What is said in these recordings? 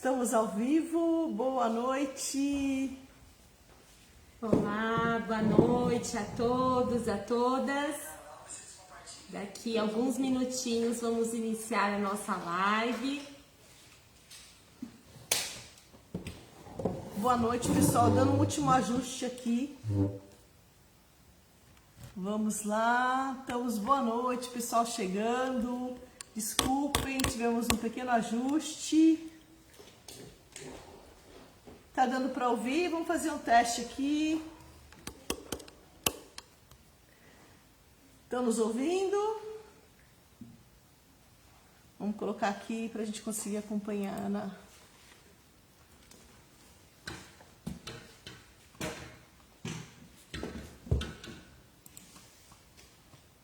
Estamos ao vivo, boa noite. Olá, boa noite a todos, a todas. Daqui a alguns minutinhos vamos iniciar a nossa live. Boa noite, pessoal. Dando um último ajuste aqui. Vamos lá. Estamos, boa noite, pessoal chegando. Desculpem, tivemos um pequeno ajuste. Tá dando para ouvir? Vamos fazer um teste aqui. Estão nos ouvindo? Vamos colocar aqui para a gente conseguir acompanhar, Ana.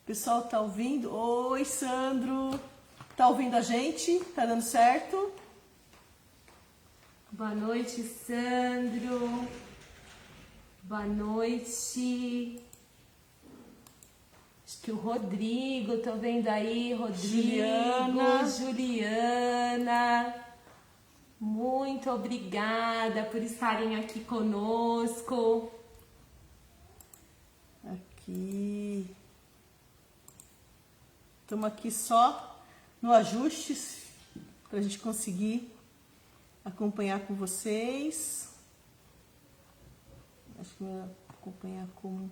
O pessoal tá ouvindo? Oi, Sandro. Tá ouvindo a gente? Tá dando certo? Boa noite, Sandro. Boa noite. Acho que o Rodrigo, tô vendo aí, Rodrigo, Juliana. Muito obrigada por estarem aqui conosco. Aqui. Estamos aqui só no ajustes para a gente conseguir acompanhar com vocês. Acho que vou acompanhar com...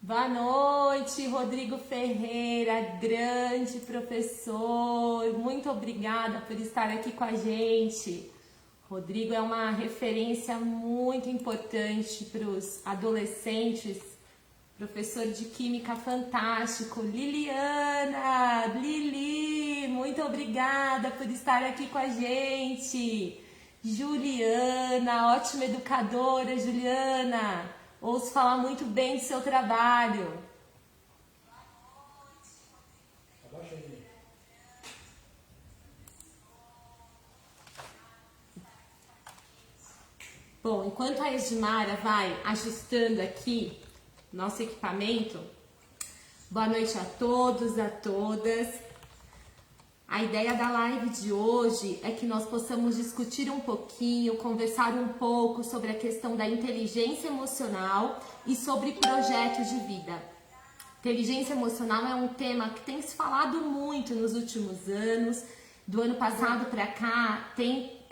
Boa noite, Rodrigo Ferreira, grande professor. Muito obrigada por estar aqui com a gente. Rodrigo é uma referência muito importante para os adolescentes. Professor de Química fantástico. Liliana, Lili, muito obrigada por estar aqui com a gente. Juliana, ótima educadora, Juliana. Ouço falar muito bem do seu trabalho. Bom, enquanto a Edmara vai ajustando aqui nosso equipamento, boa noite a todos, a todas. A ideia da live de hoje é que nós possamos discutir um pouquinho, conversar um pouco sobre a questão da inteligência emocional e sobre projetos de vida. Inteligência emocional é um tema que tem se falado muito nos últimos anos. Do ano passado para cá tem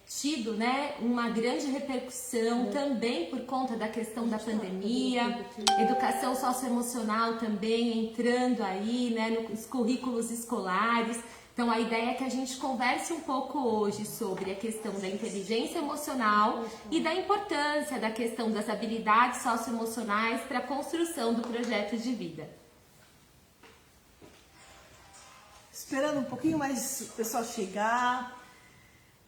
tido, né, uma grande repercussão também por conta da questão da pandemia, educação socioemocional também entrando aí, né, nos currículos escolares. Então a ideia é que a gente converse um pouco hoje sobre a questão da inteligência emocional e da importância da questão das habilidades socioemocionais para a construção do projeto de vida. Esperando um pouquinho mais o pessoal chegar.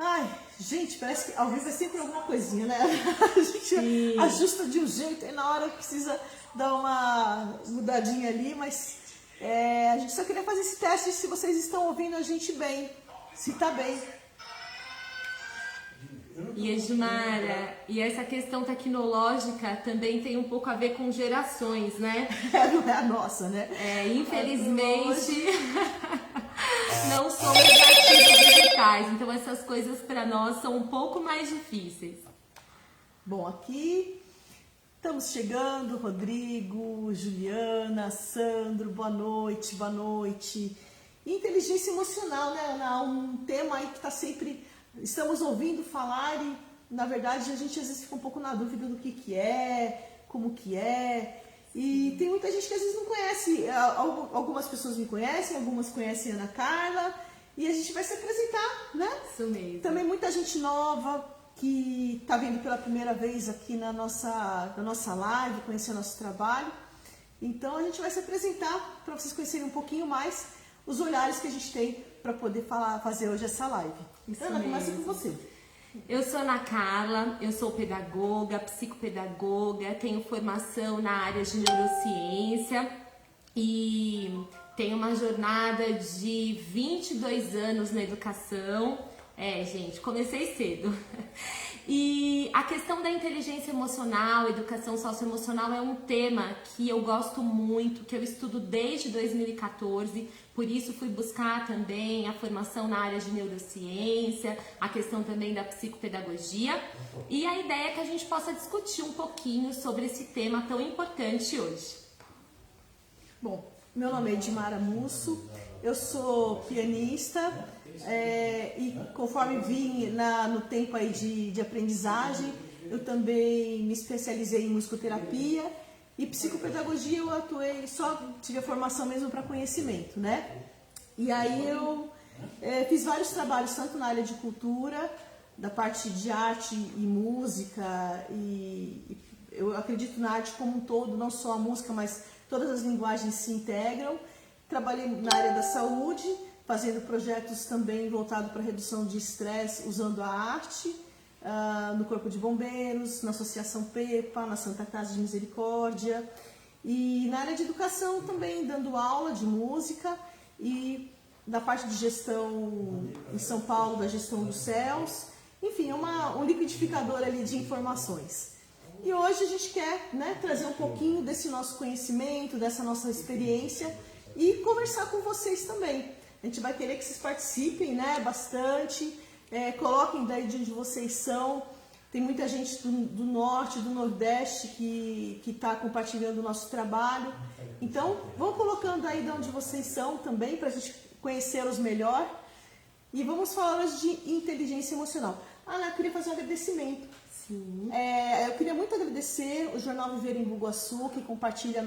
Ai, gente, parece que ao vivo é sempre alguma coisinha, né? A gente ajusta de um jeito e na hora precisa dar uma mudadinha ali, mas a gente só queria fazer esse teste se vocês estão ouvindo a gente bem, se tá bem. E Edmara, e essa questão tecnológica também tem um pouco a ver com gerações, né? Não é a nossa, né? Infelizmente, não somos nativos digitais, então essas coisas para nós são um pouco mais difíceis. Bom, aqui estamos chegando, Rodrigo, Juliana, Sandro, boa noite, boa noite. Inteligência emocional, né, Ana? Um tema aí que está sempre... Estamos ouvindo falar e, na verdade, a gente às vezes fica um pouco na dúvida do que é, como que é. E tem muita gente que às vezes não conhece. Algumas pessoas me conhecem, algumas conhecem a Ana Carla. E a gente vai se apresentar, né? Isso mesmo. Também muita gente nova que está vindo pela primeira vez aqui na nossa live, conhecer o nosso trabalho. Então a gente vai se apresentar para vocês conhecerem um pouquinho mais os olhares que a gente tem para poder fazer hoje essa live. Isso Ana, mesmo. começa com você. Eu sou Ana Carla, eu sou pedagoga, psicopedagoga, tenho formação na área de neurociência e tenho uma jornada de 22 anos na educação. Gente, comecei cedo. E a questão da inteligência emocional, educação socioemocional é um tema que eu gosto muito, que eu estudo desde 2014, por isso fui buscar também a formação na área de neurociência, a questão também da psicopedagogia, e a ideia é que a gente possa discutir um pouquinho sobre esse tema tão importante hoje. Bom, meu nome é Edmara Musso, eu sou pianista, e conforme vim no tempo aí de aprendizagem, eu também me especializei em musicoterapia e psicopedagogia. Eu atuei, só tive a formação mesmo para conhecimento, né? E aí eu fiz vários trabalhos, tanto na área de cultura, da parte de arte e música, e eu acredito na arte como um todo, não só a música, mas todas as linguagens se integram. Trabalhei na área da saúde, fazendo projetos também voltados para redução de estresse, usando a arte, no Corpo de Bombeiros, na Associação PEPA, na Santa Casa de Misericórdia. E na área de educação também, dando aula de música e da parte de gestão em São Paulo, da gestão dos céus. Enfim, é um liquidificador ali de informações. E hoje a gente quer, né, trazer um pouquinho desse nosso conhecimento, dessa nossa experiência e conversar com vocês também. A gente vai querer que vocês participem, né, bastante, coloquem daí de onde vocês são. Tem muita gente do norte, do nordeste que está compartilhando o nosso trabalho. Então, vão colocando aí de onde vocês são também, para a gente conhecê-los melhor. E vamos falar hoje de inteligência emocional. Ana, eu queria fazer um agradecimento. Sim. Eu queria muito agradecer o Jornal Viver em Bugaçu, que compartilha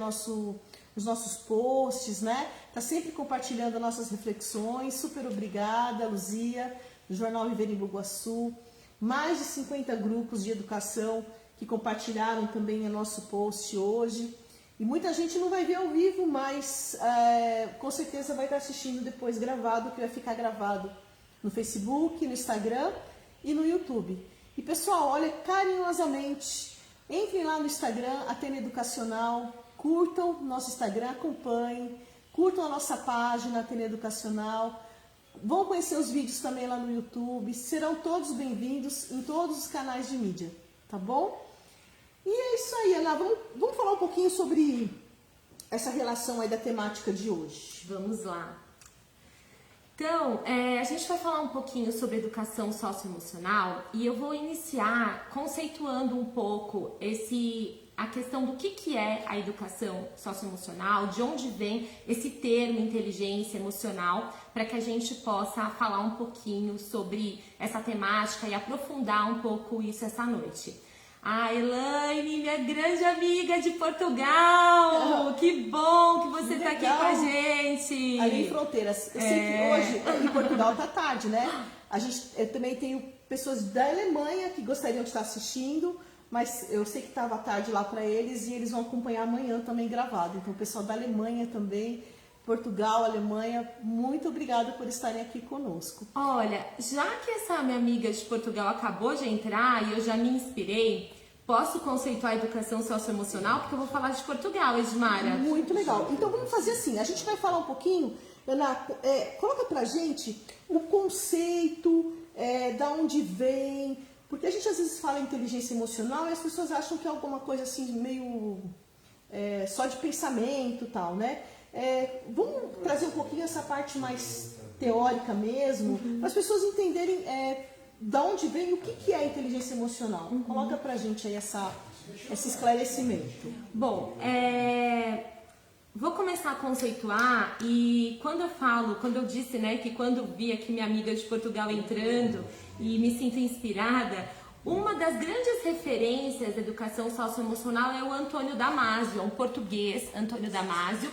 os nossos posts, né? Tá sempre compartilhando as nossas reflexões. Super obrigada, Luzia, do Jornal Viver em Bugaçu. Mais de 50 grupos de educação que compartilharam também o nosso post hoje. E muita gente não vai ver ao vivo, mas com certeza vai estar assistindo depois gravado, que vai ficar gravado no Facebook, no Instagram e no YouTube. E pessoal, olha, carinhosamente, entrem lá no Instagram, Atena Educacional, curtam nosso Instagram, acompanhem, curtam a nossa página, Atena Educacional, vão conhecer os vídeos também lá no YouTube, serão todos bem-vindos em todos os canais de mídia, tá bom? E é isso aí, Ana, vamos falar um pouquinho sobre essa relação aí da temática de hoje. Vamos lá. Então, a gente vai falar um pouquinho sobre educação socioemocional e eu vou iniciar conceituando um pouco a questão do que é a educação socioemocional, de onde vem esse termo inteligência emocional, para que a gente possa falar um pouquinho sobre essa temática e aprofundar um pouco isso essa noite. A Elaine, minha grande amiga de Portugal, que bom que você está aqui com a gente. Ali em Fronteiras. Eu sei que hoje em Portugal tá tarde, né? Eu também tenho pessoas da Alemanha que gostariam de estar assistindo, mas eu sei que estava tarde lá para eles e eles vão acompanhar amanhã também gravado. Então, o pessoal da Alemanha também, Portugal, Alemanha, muito obrigada por estarem aqui conosco. Olha, já que essa minha amiga de Portugal acabou de entrar e eu já me inspirei, posso conceituar a educação socioemocional? Porque eu vou falar de Portugal, Edmara. Muito legal. Então vamos fazer assim, a gente vai falar um pouquinho, Ana, coloca pra gente o conceito, da onde vem, porque a gente às vezes fala inteligência emocional e as pessoas acham que é alguma coisa assim meio só de pensamento e tal, né? Vamos trazer um pouquinho essa parte mais teórica mesmo, para as pessoas entenderem da onde vem e o que é inteligência emocional. Coloca pra gente aí esse esclarecimento. Bom, vou começar a conceituar e quando eu disse, né, que quando vi aqui minha amiga de Portugal entrando e me sinto inspirada, uma das grandes referências da educação socioemocional é o Antônio Damasio, é um português, Antônio Damasio.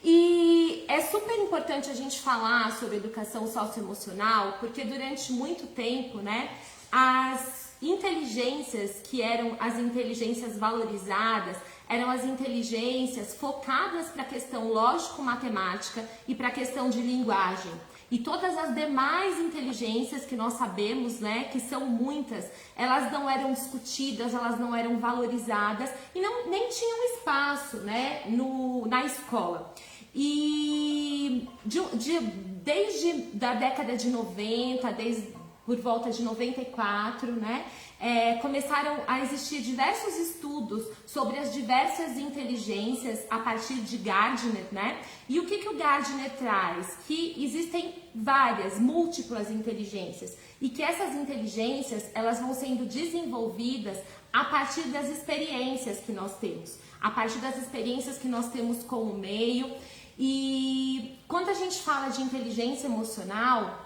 E é super importante a gente falar sobre educação socioemocional, porque durante muito tempo, né, as inteligências que eram as inteligências valorizadas, eram as inteligências focadas para a questão lógico-matemática e para a questão de linguagem. E todas as demais inteligências que nós sabemos, né, que são muitas, elas não eram discutidas, elas não eram valorizadas e nem tinham espaço, né, na escola. E desde da década de 90, por volta de 94, né? Começaram a existir diversos estudos sobre as diversas inteligências a partir de Gardner, né? E o que o Gardner traz? Que existem várias, múltiplas inteligências e que essas inteligências, elas vão sendo desenvolvidas a partir das experiências que nós temos, a partir das experiências que nós temos com o meio. E quando a gente fala de inteligência emocional,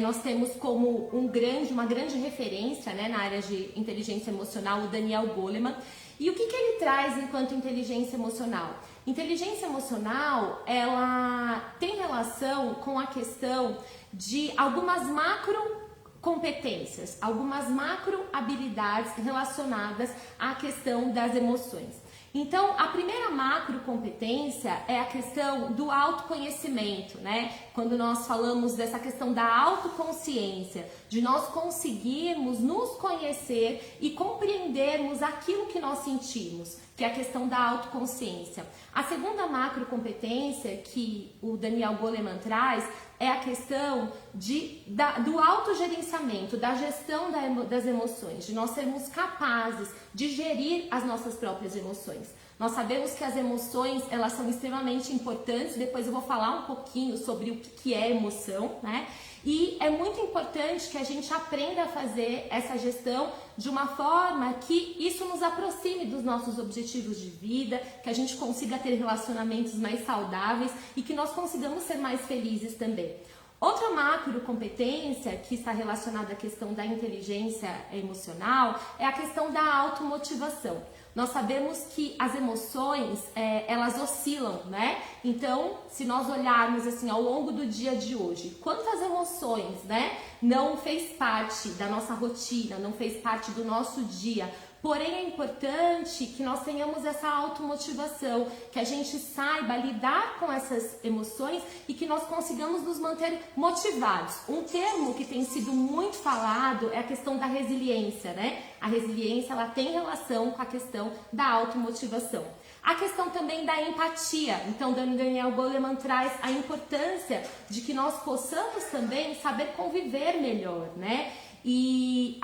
nós temos como uma grande referência, né, na área de inteligência emocional o Daniel Goleman. E o que ele traz enquanto inteligência emocional? Inteligência emocional, ela tem relação com a questão de algumas macro competências, algumas macro habilidades relacionadas à questão das emoções. Então, a primeira macro competência é a questão do autoconhecimento, né? Quando nós falamos dessa questão da autoconsciência, de nós conseguirmos nos conhecer e compreendermos aquilo que nós sentimos, que é a questão da autoconsciência. A segunda macro competência que o Daniel Goleman traz é a questão do autogerenciamento, da gestão das emoções, de nós sermos capazes de gerir as nossas próprias emoções. Nós sabemos que as emoções, elas são extremamente importantes, depois eu vou falar um pouquinho sobre o que é emoção, né? E é muito importante que a gente aprenda a fazer essa gestão de uma forma que isso nos aproxime dos nossos objetivos de vida, que a gente consiga ter relacionamentos mais saudáveis e que nós consigamos ser mais felizes também. Outra macro competência que está relacionada à questão da inteligência emocional é a questão da automotivação. Nós sabemos que as emoções, elas oscilam, né? Então, se nós olharmos assim ao longo do dia de hoje, quantas emoções, né, não fez parte da nossa rotina, não fez parte do nosso dia. Porém, é importante que nós tenhamos essa automotivação, que a gente saiba lidar com essas emoções e que nós consigamos nos manter motivados. Um termo que tem sido muito falado é a questão da resiliência, né? A resiliência, ela tem relação com a questão da automotivação. A questão também da empatia. Então, Daniel Goleman traz a importância de que nós possamos também saber conviver melhor, né? E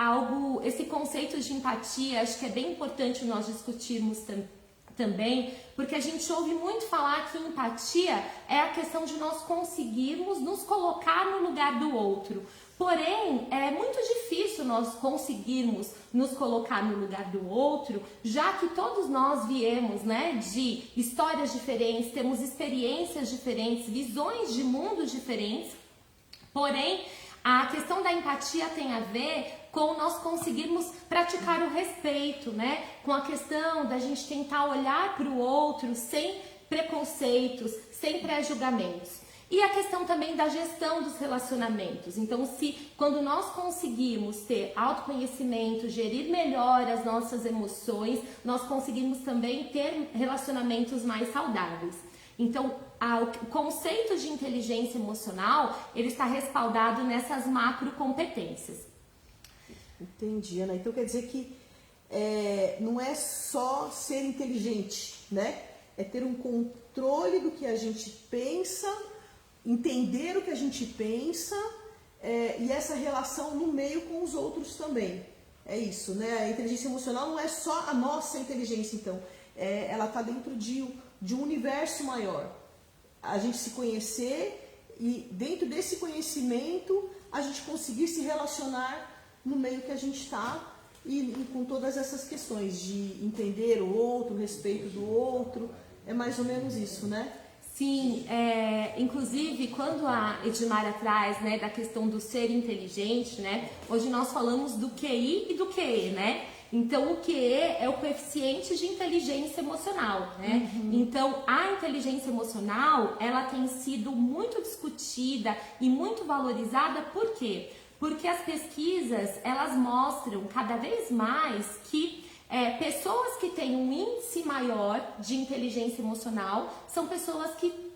esse conceito de empatia, acho que é bem importante nós discutirmos também, porque a gente ouve muito falar que empatia é a questão de nós conseguirmos nos colocar no lugar do outro. Porém, é muito difícil nós conseguirmos nos colocar no lugar do outro, já que todos nós viemos, né, de histórias diferentes, temos experiências diferentes, visões de mundos diferentes. Porém, a questão da empatia tem a ver com nós conseguirmos praticar o respeito, né? Com a questão da gente tentar olhar para o outro sem preconceitos, sem pré-julgamentos. E a questão também da gestão dos relacionamentos. Então, quando nós conseguimos ter autoconhecimento, gerir melhor as nossas emoções, nós conseguimos também ter relacionamentos mais saudáveis. Então, o conceito de inteligência emocional, ele está respaldado nessas macro competências. Entendi, Ana. Então quer dizer que não é só ser inteligente, né? É ter um controle do que a gente pensa, entender o que a gente pensa e essa relação no meio com os outros também. É isso, né? A inteligência emocional não é só a nossa inteligência, então. Ela está dentro de um universo maior. A gente se conhecer e dentro desse conhecimento a gente conseguir se relacionar no meio que a gente está e com todas essas questões de entender o outro, o respeito do outro, é mais ou menos isso, né? Sim, inclusive quando a Edmara traz, né, da questão do ser inteligente, né, hoje nós falamos do QI e do QE, né? Então, o QE é o coeficiente de inteligência emocional, né? Uhum. Então, a inteligência emocional, ela tem sido muito discutida e muito valorizada, por quê? Porque as pesquisas, elas mostram cada vez mais que pessoas que têm um índice maior de inteligência emocional são pessoas que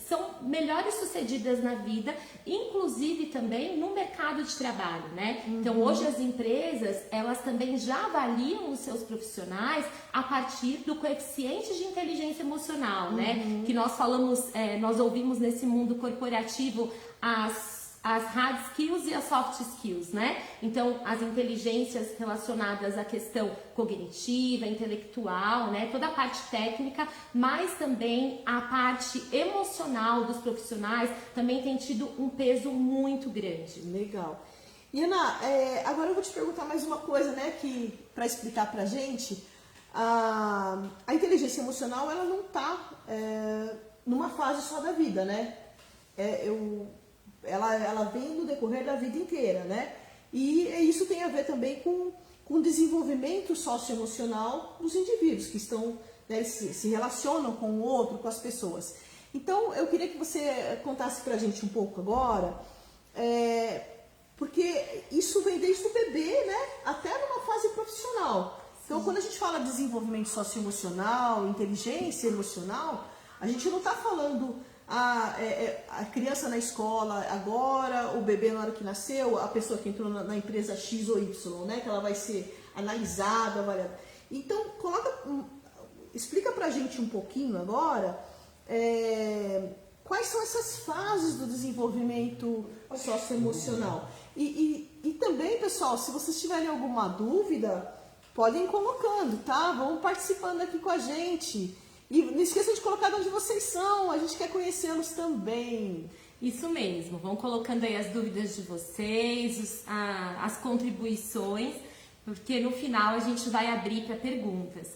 são melhores sucedidas na vida, inclusive também no mercado de trabalho, né? Uhum. Então, hoje as empresas, elas também já avaliam os seus profissionais a partir do coeficiente de inteligência emocional, né? Que nós falamos, nós ouvimos nesse mundo corporativo as as hard skills e as soft skills, né? Então, as inteligências relacionadas à questão cognitiva, intelectual, né? Toda a parte técnica, mas também a parte emocional dos profissionais também tem tido um peso muito grande. Legal. E Ana, agora eu vou te perguntar mais uma coisa, né? Que para explicar pra gente, a inteligência emocional, ela não tá numa fase só da vida, né? Ela vem no decorrer da vida inteira, né? E isso tem a ver também com o desenvolvimento socioemocional dos indivíduos que estão, né, se relacionam com o outro, com as pessoas. Então, eu queria que você contasse pra gente um pouco agora, porque isso vem desde o bebê, né, até numa fase profissional. Então, quando a gente fala de desenvolvimento socioemocional, inteligência emocional, a gente não está falando a criança na escola agora, o bebê na hora que nasceu, a pessoa que entrou na empresa X ou Y, né, que ela vai ser analisada, avaliada. Então, explica pra gente um pouquinho agora quais são essas fases do desenvolvimento socioemocional. E também, pessoal, se vocês tiverem alguma dúvida, podem ir colocando, tá? Vão participando aqui com a gente. E não esqueçam de colocar de onde vocês são, a gente quer conhecê-los também. Isso mesmo, vão colocando aí as dúvidas de vocês, as contribuições, porque no final a gente vai abrir para perguntas.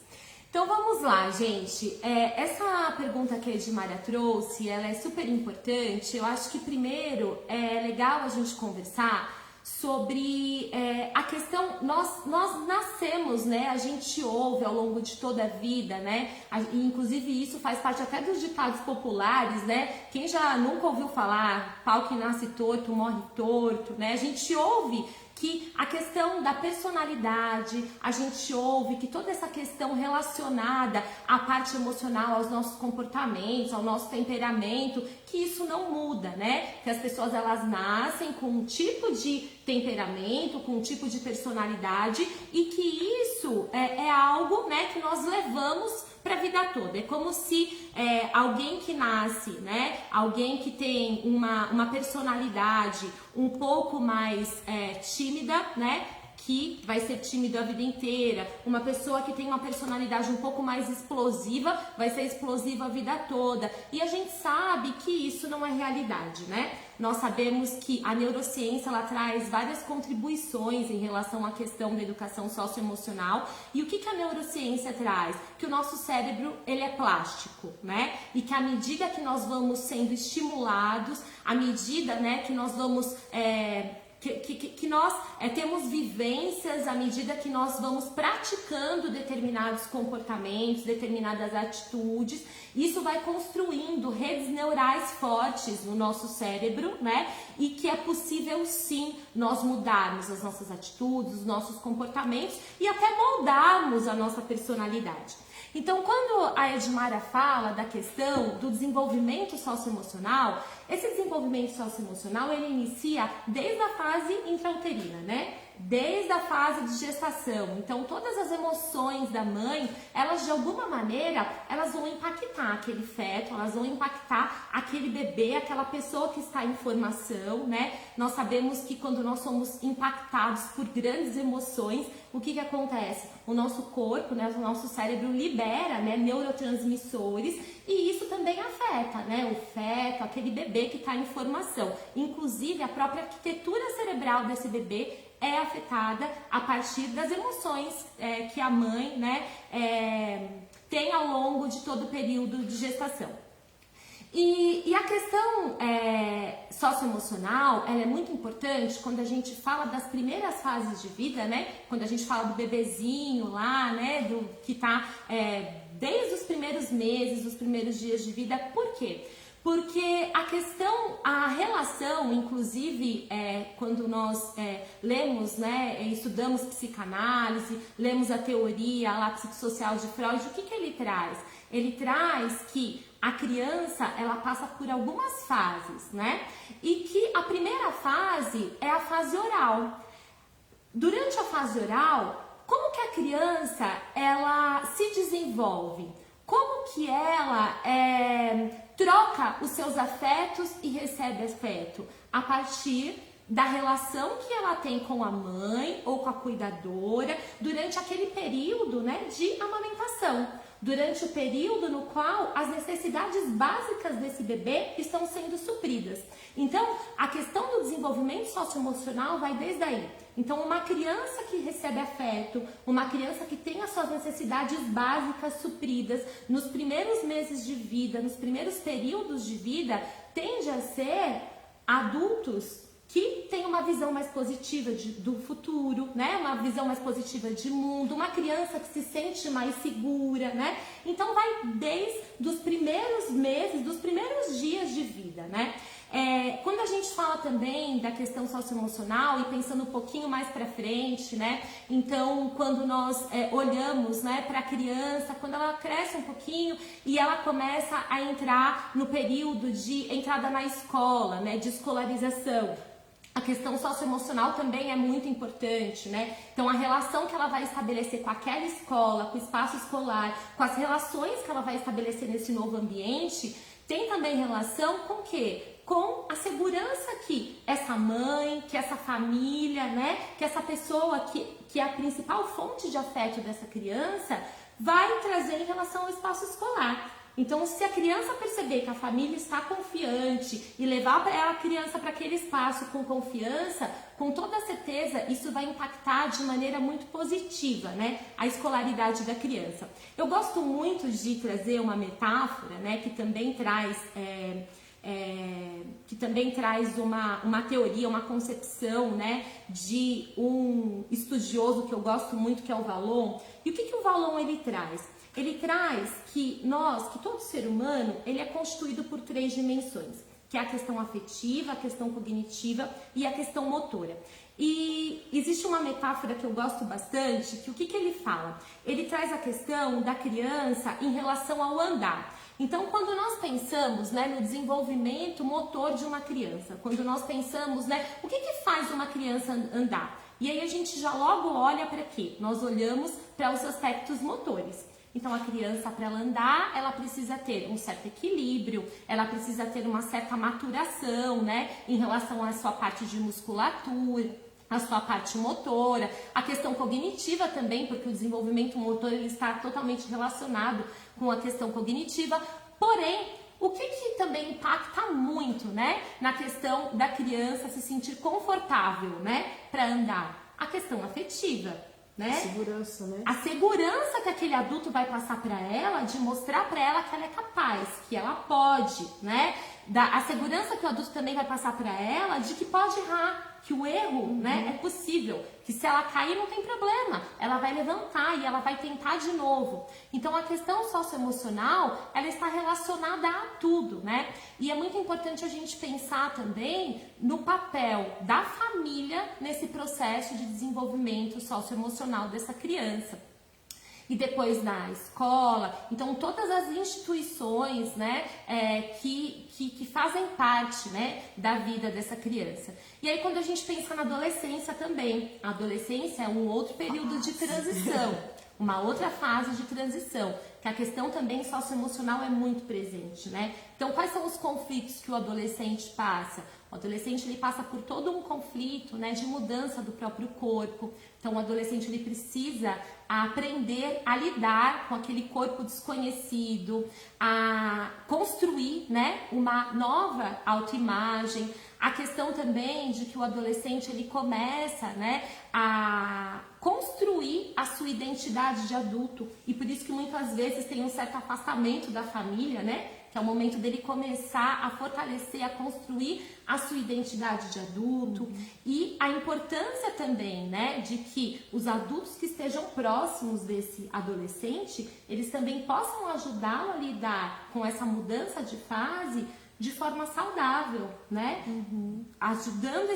Então vamos lá, gente. Essa pergunta que a Edmara trouxe, ela é super importante. Eu acho que primeiro é legal a gente conversar sobre a questão, nós nascemos, né, a gente ouve ao longo de toda a vida, né, e inclusive isso faz parte até dos ditados populares, né, quem já nunca ouviu falar, pau que nasce torto, morre torto, né, a gente ouve que a questão da personalidade, a gente ouve que toda essa questão relacionada à parte emocional, aos nossos comportamentos, ao nosso temperamento, que isso não muda, né? Que as pessoas elas nascem com um tipo de temperamento, com um tipo de personalidade e que isso é algo, né, que nós levamos para a vida toda. É como se alguém que nasce, né, alguém que tem uma personalidade um pouco mais tímida, né, que vai ser tímido a vida inteira, uma pessoa que tem uma personalidade um pouco mais explosiva, vai ser explosiva a vida toda. E a gente sabe que isso não é realidade, né? Nós sabemos que a neurociência ela traz várias contribuições em relação à questão da educação socioemocional. E o que a neurociência traz? Que o nosso cérebro ele é plástico, né? E que à medida que nós vamos sendo estimulados, à medida, né, que nós vamos que nós temos vivências à medida que nós vamos praticando determinados comportamentos, determinadas atitudes, isso vai construindo redes neurais fortes no nosso cérebro, né? E que é possível sim nós mudarmos as nossas atitudes, os nossos comportamentos e até moldarmos a nossa personalidade. Então, quando a Edmara fala da questão do desenvolvimento socioemocional, esse desenvolvimento socioemocional ele inicia desde a fase intrauterina, né? Desde a fase de gestação. Então, todas as emoções da mãe, elas de alguma maneira, elas vão impactar aquele feto, elas vão impactar aquele bebê, aquela pessoa que está em formação, né? Nós sabemos que quando nós somos impactados por grandes emoções, o que acontece? O nosso corpo, né, o nosso cérebro libera, né, neurotransmissores e isso também afeta, né, o feto, aquele bebê que está em formação. Inclusive, a própria arquitetura cerebral desse bebê é afetada a partir das emoções que a mãe, né, tem ao longo de todo o período de gestação. E a questão socioemocional, ela é muito importante quando a gente fala das primeiras fases de vida, né? Quando a gente fala do bebezinho lá, né? Do que tá desde os primeiros meses, os primeiros dias de vida. Por quê? Porque a relação, inclusive, quando nós lemos, né, estudamos psicanálise, lemos a teoria lá psicossocial de Freud, o que ele traz? Ele traz que a criança, ela passa por algumas fases, né? E que a primeira fase é a fase oral. Durante a fase oral, como que a criança, ela se desenvolve? Como que ela troca os seus afetos e recebe afeto a partir da relação que ela tem com a mãe ou com a cuidadora durante aquele período, né, de amamentação, durante o período no qual as necessidades básicas desse bebê estão sendo supridas. Então, a questão do desenvolvimento socioemocional vai desde aí. Então, uma criança que recebe afeto, uma criança que tem as suas necessidades básicas supridas nos primeiros meses de vida, nos primeiros períodos de vida, tende a ser adultos que tem uma visão mais positiva do futuro, né? Uma visão mais positiva de mundo, uma criança que se sente mais segura, né? Então vai desde os primeiros meses, dos primeiros dias de vida, né? Quando a gente fala também da questão socioemocional e pensando um pouquinho mais para frente, né? Então, quando nós olhamos, né, para a criança, quando ela cresce um pouquinho e ela começa a entrar no período de entrada na escola, né, de escolarização, a questão socioemocional também é muito importante, né? Então, a relação que ela vai estabelecer com aquela escola, com o espaço escolar, com as relações que ela vai estabelecer nesse novo ambiente, tem também relação com o quê? Com a segurança que essa mãe, que essa família, né? Que essa pessoa que é a principal fonte de afeto dessa criança vai trazer em relação ao espaço escolar. Então, se a criança perceber que a família está confiante e levar a criança para aquele espaço com confiança, com toda certeza isso vai impactar de maneira muito positiva, né, a escolaridade da criança. Eu gosto muito de trazer uma metáfora, né, que também traz uma teoria, uma concepção, né, de um estudioso que eu gosto muito, que é o Vallon. E o que o Vallon ele traz? Ele traz que todo ser humano, ele é constituído por 3 dimensões, que é a questão afetiva, a questão cognitiva e a questão motora. E existe uma metáfora que eu gosto bastante, que o que ele fala? Ele traz a questão da criança em relação ao andar. Então, quando nós pensamos, né, no desenvolvimento motor de uma criança, quando nós pensamos, né, o que faz uma criança andar? E aí a gente já logo olha para quê? Nós olhamos para os aspectos motores. Então, a criança, para ela andar, ela precisa ter um certo equilíbrio, ela precisa ter uma certa maturação, né, em relação à sua parte de musculatura, a sua parte motora, a questão cognitiva também, porque o desenvolvimento motor ele está totalmente relacionado com a questão cognitiva. Porém, o que também impacta muito, né, na questão da criança se sentir confortável, né, para andar? A questão afetiva. Né? A segurança, né? A segurança que aquele adulto vai passar para ela, de mostrar para ela que ela é capaz, que ela pode, né? A segurança que o adulto também vai passar para ela de que pode errar, que o erro, né, é possível, que se ela cair não tem problema, ela vai levantar e ela vai tentar de novo. Então a questão socioemocional, ela está relacionada a tudo, né? E é muito importante a gente pensar também no papel da família nesse processo de desenvolvimento socioemocional dessa criança. E depois na escola, então todas as instituições, né, que fazem parte, né, da vida dessa criança. E aí quando a gente pensa na adolescência também, a adolescência é um outro período de transição, uma outra fase de transição, que a questão também socioemocional é muito presente, né? Então quais são os conflitos que o adolescente passa? O adolescente ele passa por todo um conflito, né, de mudança do próprio corpo. Então o adolescente ele precisa aprender a lidar com aquele corpo desconhecido, a construir, né, uma nova autoimagem. A questão também de que o adolescente ele começa, né, a construir a sua identidade de adulto, e por isso que muitas vezes tem um certo afastamento da família, né? Que é o momento dele começar a fortalecer, a construir a sua identidade de adulto. E a importância também, né, de que os adultos que estejam próximos desse adolescente, eles também possam ajudá-lo a lidar com essa mudança de fase de forma saudável, né? Ajudando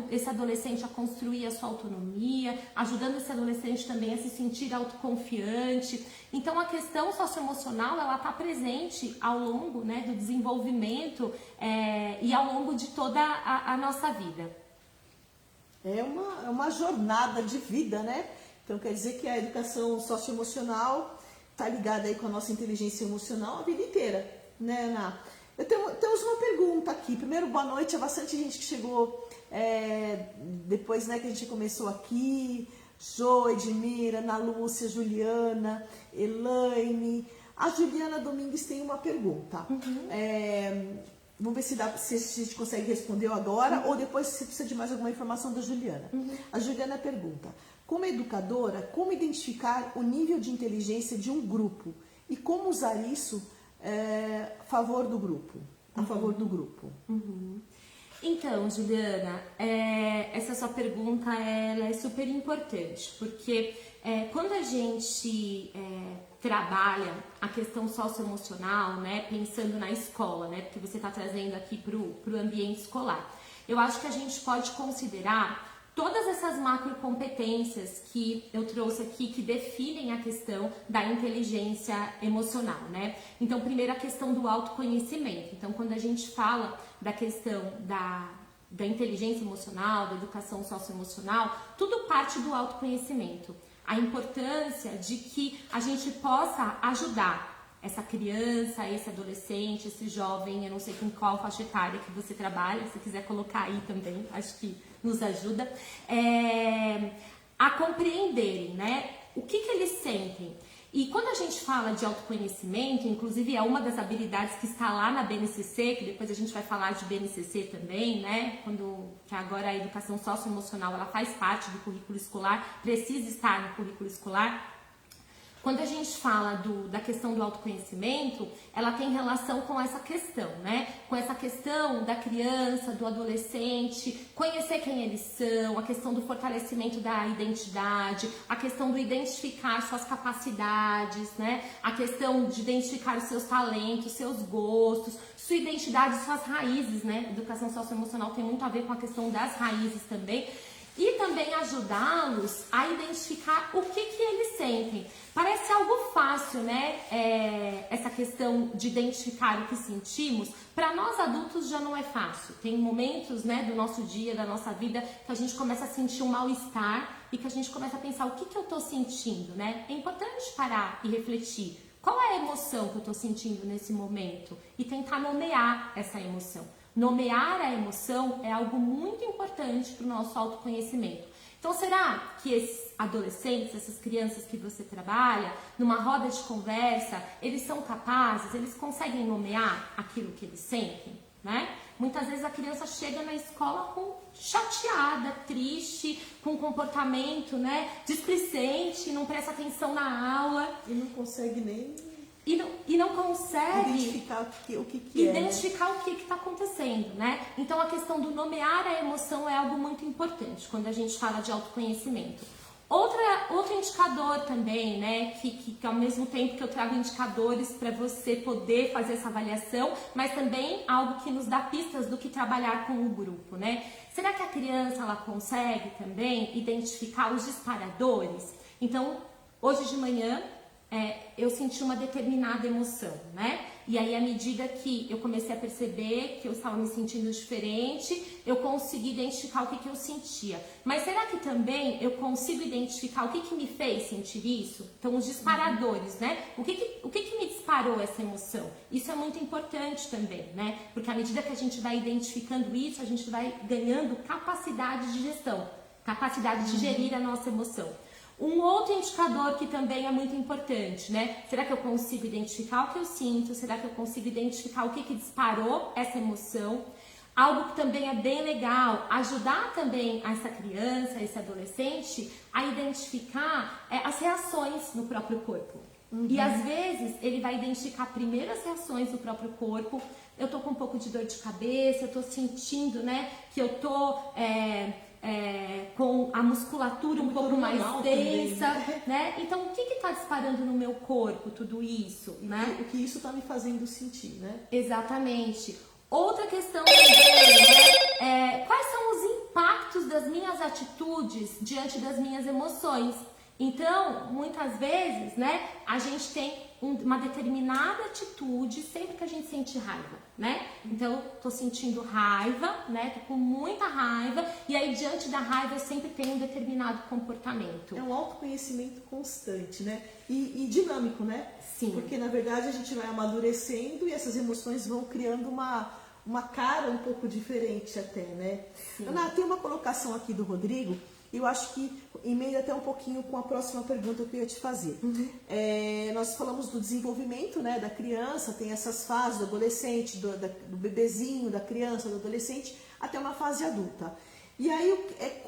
esse adolescente a construir a sua autonomia, ajudando esse adolescente também a se sentir autoconfiante. Então a questão socioemocional, ela está presente ao longo, né, do desenvolvimento e ao longo de toda a nossa vida. É uma jornada de vida, né? Então quer dizer que a educação socioemocional está ligada aí com a nossa inteligência emocional a vida inteira, né, Ana? Temos uma pergunta aqui. Primeiro, boa noite. É bastante gente que chegou depois, né, que a gente começou aqui. Jo, Edmira, Ana Lúcia, Juliana, Elaine. A Juliana Domingues tem uma pergunta. Vamos ver se a gente consegue responder agora ou depois se precisa de mais alguma informação da Juliana. A Juliana pergunta: como educadora, como identificar o nível de inteligência de um grupo e como usar isso a favor do grupo? Então, Juliana, essa sua pergunta ela é super importante, porque quando a gente trabalha a questão socioemocional, né, pensando na escola, né, porque você está trazendo aqui para o ambiente escolar, eu acho que a gente pode considerar todas essas macrocompetências que eu trouxe aqui, que definem a questão da inteligência emocional, né? Então, primeiro a questão do autoconhecimento. Então, quando a gente fala da questão da inteligência emocional, da educação socioemocional, tudo parte do autoconhecimento. A importância de que a gente possa ajudar essa criança, esse adolescente, esse jovem, eu não sei com qual faixa etária que você trabalha, se quiser colocar aí também, acho que nos ajuda, a compreenderem, né, o que eles sentem. E quando a gente fala de autoconhecimento, inclusive é uma das habilidades que está lá na BNCC, que depois a gente vai falar de BNCC também, né, que agora a educação socioemocional ela faz parte do currículo escolar, precisa estar no currículo escolar. Quando a gente fala da questão do autoconhecimento, ela tem relação com essa questão, né? Com essa questão da criança, do adolescente, conhecer quem eles são, a questão do fortalecimento da identidade, a questão do identificar suas capacidades, né? A questão de identificar os seus talentos, seus gostos, sua identidade, suas raízes, né? Educação socioemocional tem muito a ver com a questão das raízes também. E também ajudá-los a identificar o que eles sentem. Parece algo fácil, né? Essa questão de identificar o que sentimos. Para nós adultos já não é fácil. Tem momentos, né, do nosso dia, da nossa vida, que a gente começa a sentir um mal-estar e que a gente começa a pensar o que eu estou sentindo, né? É importante parar e refletir. Qual é a emoção que eu estou sentindo nesse momento? E tentar nomear essa emoção. Nomear a emoção é algo muito importante para o nosso autoconhecimento. Então, será que esses adolescentes, essas crianças que você trabalha, numa roda de conversa, eles são capazes, eles conseguem nomear aquilo que eles sentem, né? Muitas vezes a criança chega na escola chateada, triste, com um comportamento, né, displicente, não presta atenção na aula. E não consegue nem... E não consegue identificar o que identificar o que está acontecendo, né? Então a questão do nomear a emoção é algo muito importante quando a gente fala de autoconhecimento. Outro indicador também, né? Que ao mesmo tempo que eu trago indicadores para você poder fazer essa avaliação, mas também algo que nos dá pistas do que trabalhar com o grupo, né? Será que a criança ela consegue também identificar os disparadores? Então, hoje de manhã eu senti uma determinada emoção, né? E aí, à medida que eu comecei a perceber que eu estava me sentindo diferente, eu consegui identificar o que eu sentia. Mas será que também eu consigo identificar o que me fez sentir isso? Então, os disparadores, né? O que me disparou essa emoção? Isso é muito importante também, né? Porque à medida que a gente vai identificando isso, a gente vai ganhando capacidade de gestão, capacidade de gerir a nossa emoção. Um outro indicador que também é muito importante, né? Será que eu consigo identificar o que eu sinto? Será que eu consigo identificar o que disparou essa emoção? Algo que também é bem legal, ajudar também essa criança, esse adolescente a identificar as reações no próprio corpo. E às vezes ele vai identificar primeiro as reações do próprio corpo. Eu tô com um pouco de dor de cabeça, eu tô sentindo, né, que eu tô... com a musculatura um pouco mais tensa, né? Então, o que está disparando no meu corpo tudo isso, né? O que isso está me fazendo sentir, né? Exatamente. Outra questão também, né? Quais são os impactos das minhas atitudes diante das minhas emoções? Então, muitas vezes, né, a gente tem uma determinada atitude sempre que a gente sente raiva, né? Então, tô sentindo raiva, né? Tô com muita raiva, e aí diante da raiva eu sempre tenho um determinado comportamento. É um autoconhecimento constante, né? E dinâmico, né? Sim. Porque na verdade a gente vai amadurecendo e essas emoções vão criando uma cara um pouco diferente até, né? Sim. Ana, tem uma colocação aqui do Rodrigo, eu acho que emenda até um pouquinho com a próxima pergunta que eu ia te fazer. Nós falamos do desenvolvimento, né, da criança, tem essas fases do adolescente, do bebezinho, da criança, do adolescente, até uma fase adulta. E aí,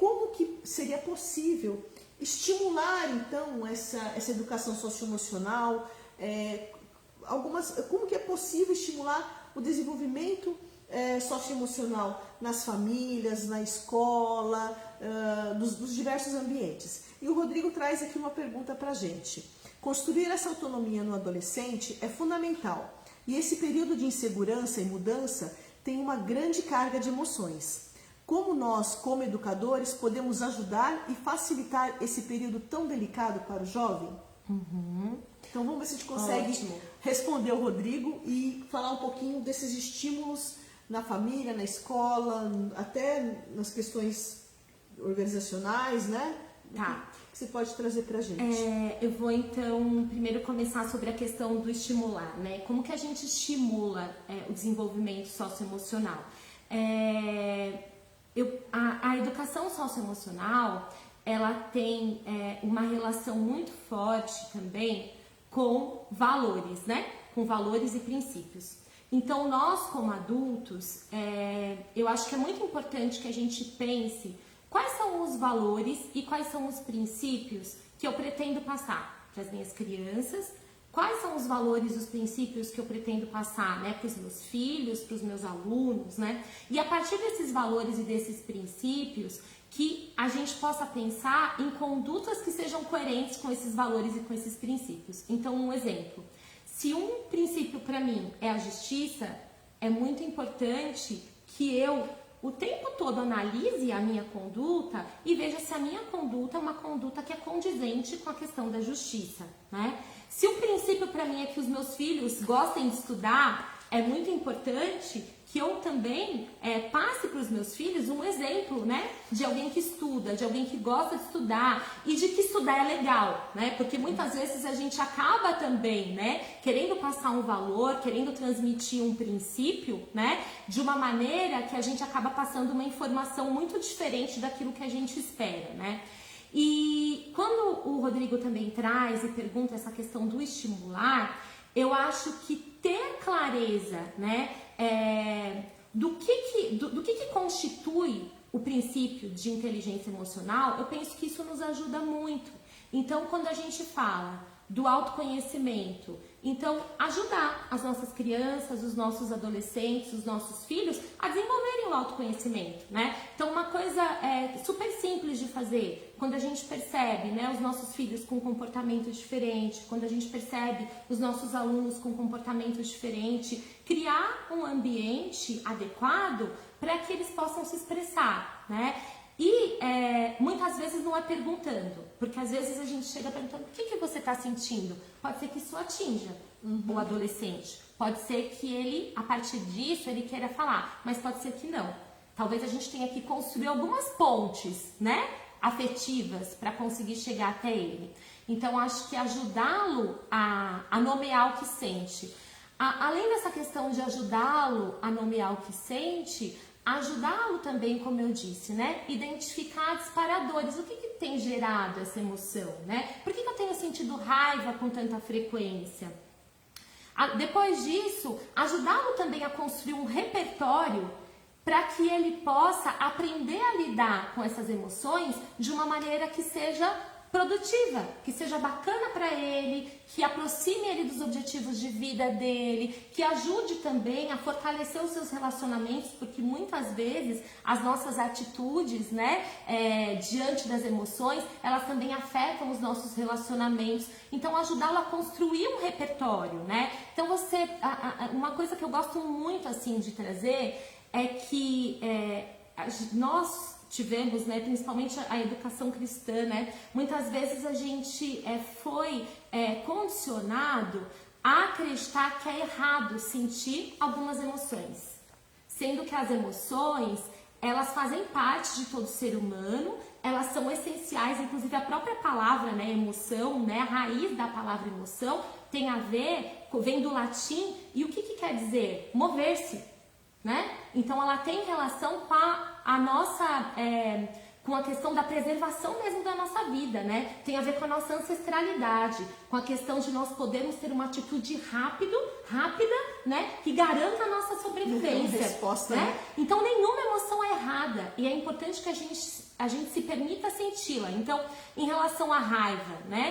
como que seria possível estimular, então, essa educação socioemocional? Como que é possível estimular o desenvolvimento socioemocional nas famílias, na escola, dos diversos ambientes? E o Rodrigo traz aqui uma pergunta para a gente. Construir essa autonomia no adolescente é fundamental, e esse período de insegurança e mudança tem uma grande carga de emoções. Como nós, como educadores, podemos ajudar e facilitar esse período tão delicado para o jovem? Então vamos ver se a gente consegue responder o Rodrigo e falar um pouquinho desses estímulos na família, na escola, até nas questões organizacionais, né? Tá. O que você pode trazer pra gente? Eu vou então primeiro começar sobre a questão do estimular, né? Como que a gente estimula o desenvolvimento socioemocional? A educação socioemocional, ela tem uma relação muito forte também com valores, né? Com valores e princípios. Então, nós como adultos, eu acho que é muito importante que a gente pense quais são os valores e quais são os princípios que eu pretendo passar para as minhas crianças, quais são os valores e os princípios que eu pretendo passar, né, para os meus filhos, para os meus alunos, né? E a partir desses valores e desses princípios, que a gente possa pensar em condutas que sejam coerentes com esses valores e com esses princípios. Então, um exemplo. Se um princípio para mim é a justiça, é muito importante que eu o tempo todo analise a minha conduta e veja se a minha conduta é uma conduta que é condizente com a questão da justiça, né? Se o princípio para mim é que os meus filhos gostem de estudar, é muito importante que eu também passe para os meus filhos um exemplo, né, de alguém que estuda, de alguém que gosta de estudar e de que estudar é legal, né? Porque muitas vezes a gente acaba também, né, querendo passar um valor, querendo transmitir um princípio, né, de uma maneira que a gente acaba passando uma informação muito diferente daquilo que a gente espera, né? E quando o Rodrigo também traz e pergunta essa questão do estimular, eu acho que ter clareza, né, do que constitui o princípio de inteligência emocional, eu penso que isso nos ajuda muito. Então, quando a gente fala do autoconhecimento, então ajudar as nossas crianças, os nossos adolescentes, os nossos filhos a desenvolverem o autoconhecimento, né? Então, uma coisa super simples de fazer, quando a gente percebe, né, os nossos filhos com comportamento diferente, quando a gente percebe os nossos alunos com comportamento diferente, criar um ambiente adequado para que eles possam se expressar, né? E muitas vezes não é perguntando, porque às vezes a gente chega perguntando o que você está sentindo. Pode ser que isso atinja o adolescente, pode ser que ele, a partir disso, ele queira falar, mas pode ser que não. Talvez a gente tenha que construir algumas pontes, né, afetivas para conseguir chegar até ele. Então, acho que ajudá-lo a nomear o que sente. Além dessa questão de ajudá-lo a nomear o que sente, ajudá-lo também, como eu disse, né? Identificar disparadores. O que tem gerado essa emoção, né? Por que eu tenho sentido raiva com tanta frequência? Depois disso, ajudá-lo também a construir um repertório para que ele possa aprender a lidar com essas emoções de uma maneira que seja produtiva, que seja bacana para ele, que aproxime ele dos objetivos de vida dele, que ajude também a fortalecer os seus relacionamentos, porque muitas vezes as nossas atitudes, né, diante das emoções, elas também afetam os nossos relacionamentos. Então, ajudá-lo a construir um repertório, né? Então, uma coisa que eu gosto muito, assim, de trazer é que nós tivemos, né, principalmente a educação cristã, né, muitas vezes a gente foi condicionado a acreditar que é errado sentir algumas emoções, sendo que as emoções, elas fazem parte de todo ser humano, elas são essenciais, inclusive a própria palavra, né, emoção, né, a raiz da palavra emoção tem a ver, vem do latim, e o que quer dizer? Mover-se, né? Então ela tem relação com a nossa, com a questão da preservação mesmo da nossa vida, né? Tem a ver com a nossa ancestralidade, com a questão de nós podermos ter uma atitude rápida, né? Que garanta a nossa sobrevivência. Resposta, né? Então nenhuma emoção é errada e é importante que a gente se permita senti-la. Então, em relação à raiva, né?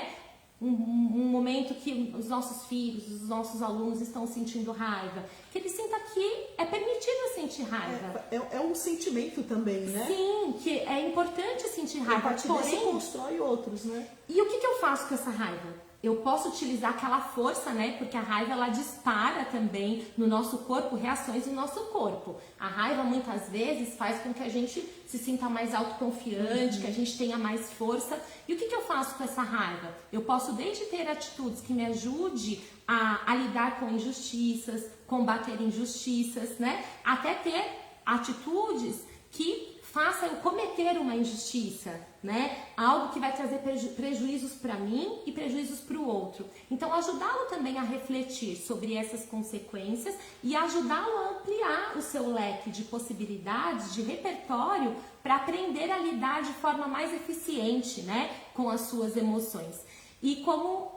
Um momento que os nossos filhos, os nossos alunos estão sentindo raiva, que ele sinta que é permitido sentir raiva. É um sentimento também, né? Sim, que é importante sentir raiva. A partir disso constrói outros, né? E o que eu faço com essa raiva? Eu posso utilizar aquela força, né? Porque a raiva, ela dispara também no nosso corpo, reações no nosso corpo. A raiva, muitas vezes, faz com que a gente se sinta mais autoconfiante, que a gente tenha mais força. E o que eu faço com essa raiva? Eu posso desde ter atitudes que me ajude a lidar com injustiças, combater injustiças, né? Até ter atitudes que faça eu cometer uma injustiça, né? Algo que vai trazer prejuízos para mim e prejuízos para o outro. Então, ajudá-lo também a refletir sobre essas consequências e ajudá-lo a ampliar o seu leque de possibilidades, de repertório, para aprender a lidar de forma mais eficiente, né? Com as suas emoções. E como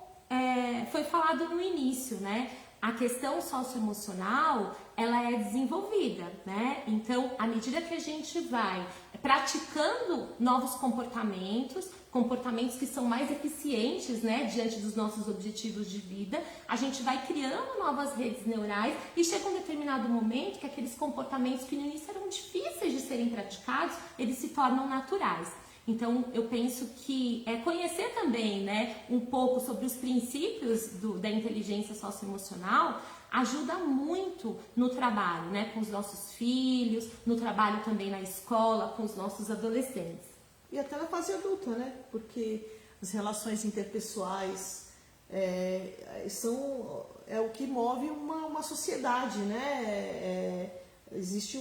foi falado no início, né? A questão socioemocional, ela é desenvolvida, né? Então, à medida que a gente vai praticando novos comportamentos que são mais eficientes, né, diante dos nossos objetivos de vida, a gente vai criando novas redes neurais e chega um determinado momento que aqueles comportamentos que no início eram difíceis de serem praticados, eles se tornam naturais. Então, eu penso que conhecer também, né, um pouco sobre os princípios da inteligência socioemocional ajuda muito no trabalho, né, com os nossos filhos, no trabalho também na escola, com os nossos adolescentes. E até na fase adulta, né? Porque as relações interpessoais são o que move uma sociedade, né? Existe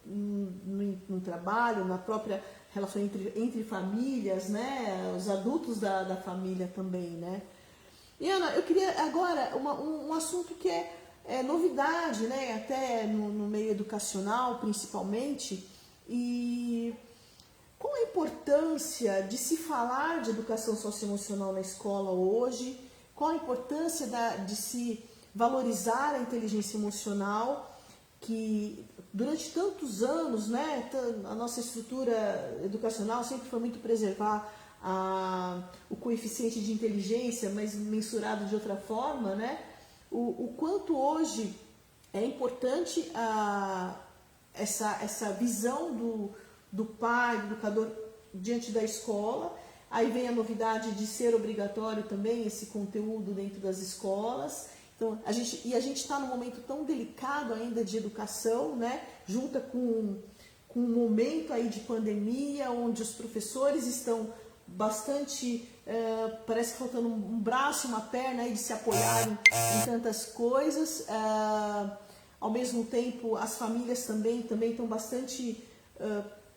no trabalho, na própria relação entre famílias, né? Os adultos da família também, né? E Ana, eu queria agora um assunto que é novidade, né? Até no meio educacional, principalmente. E qual a importância de se falar de educação socioemocional na escola hoje? Qual a importância de se valorizar a inteligência emocional, que durante tantos anos, né, a nossa estrutura educacional sempre foi muito preservar o coeficiente de inteligência, mas mensurado de outra forma, né? O quanto hoje é importante essa visão do pai, do educador diante da escola. Aí vem a novidade de ser obrigatório também esse conteúdo dentro das escolas. Então, a gente está num momento tão delicado ainda de educação, né? Junta com um momento aí de pandemia, onde os professores estão bastante, parece que faltando um braço, uma perna aí de se apoiarem em tantas coisas. Ao mesmo tempo, as famílias também estão bastante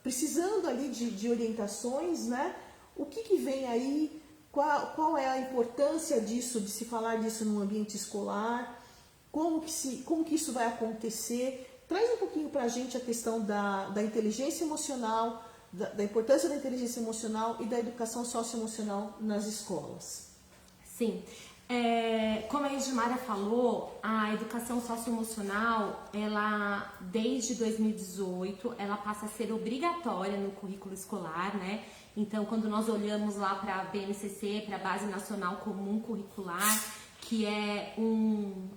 precisando ali de orientações, né? O que vem aí? Qual é a importância disso, de se falar disso no ambiente escolar? Como que isso vai acontecer? Traz um pouquinho para a gente a questão da inteligência emocional, da importância da inteligência emocional e da educação socioemocional nas escolas. Sim. Como a Edmara falou, a educação socioemocional, ela, desde 2018, ela passa a ser obrigatória no currículo escolar, né? Então, quando nós olhamos lá para a BNCC, para a Base Nacional Comum Curricular, que é um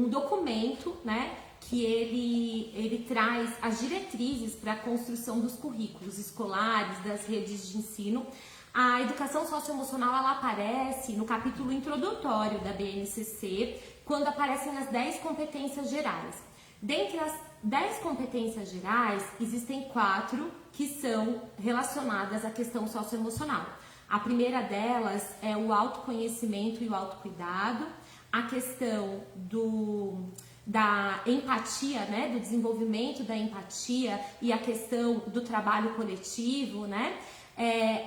documento, né, que ele traz as diretrizes para a construção dos currículos escolares, das redes de ensino. A educação socioemocional, ela aparece no capítulo introdutório da BNCC, quando aparecem as 10 competências gerais. Dentre as 10 competências gerais, existem 4 que são relacionadas à questão socioemocional. A primeira delas é o autoconhecimento e o autocuidado. a questão da empatia, né, do desenvolvimento da empatia e a questão do trabalho coletivo, né?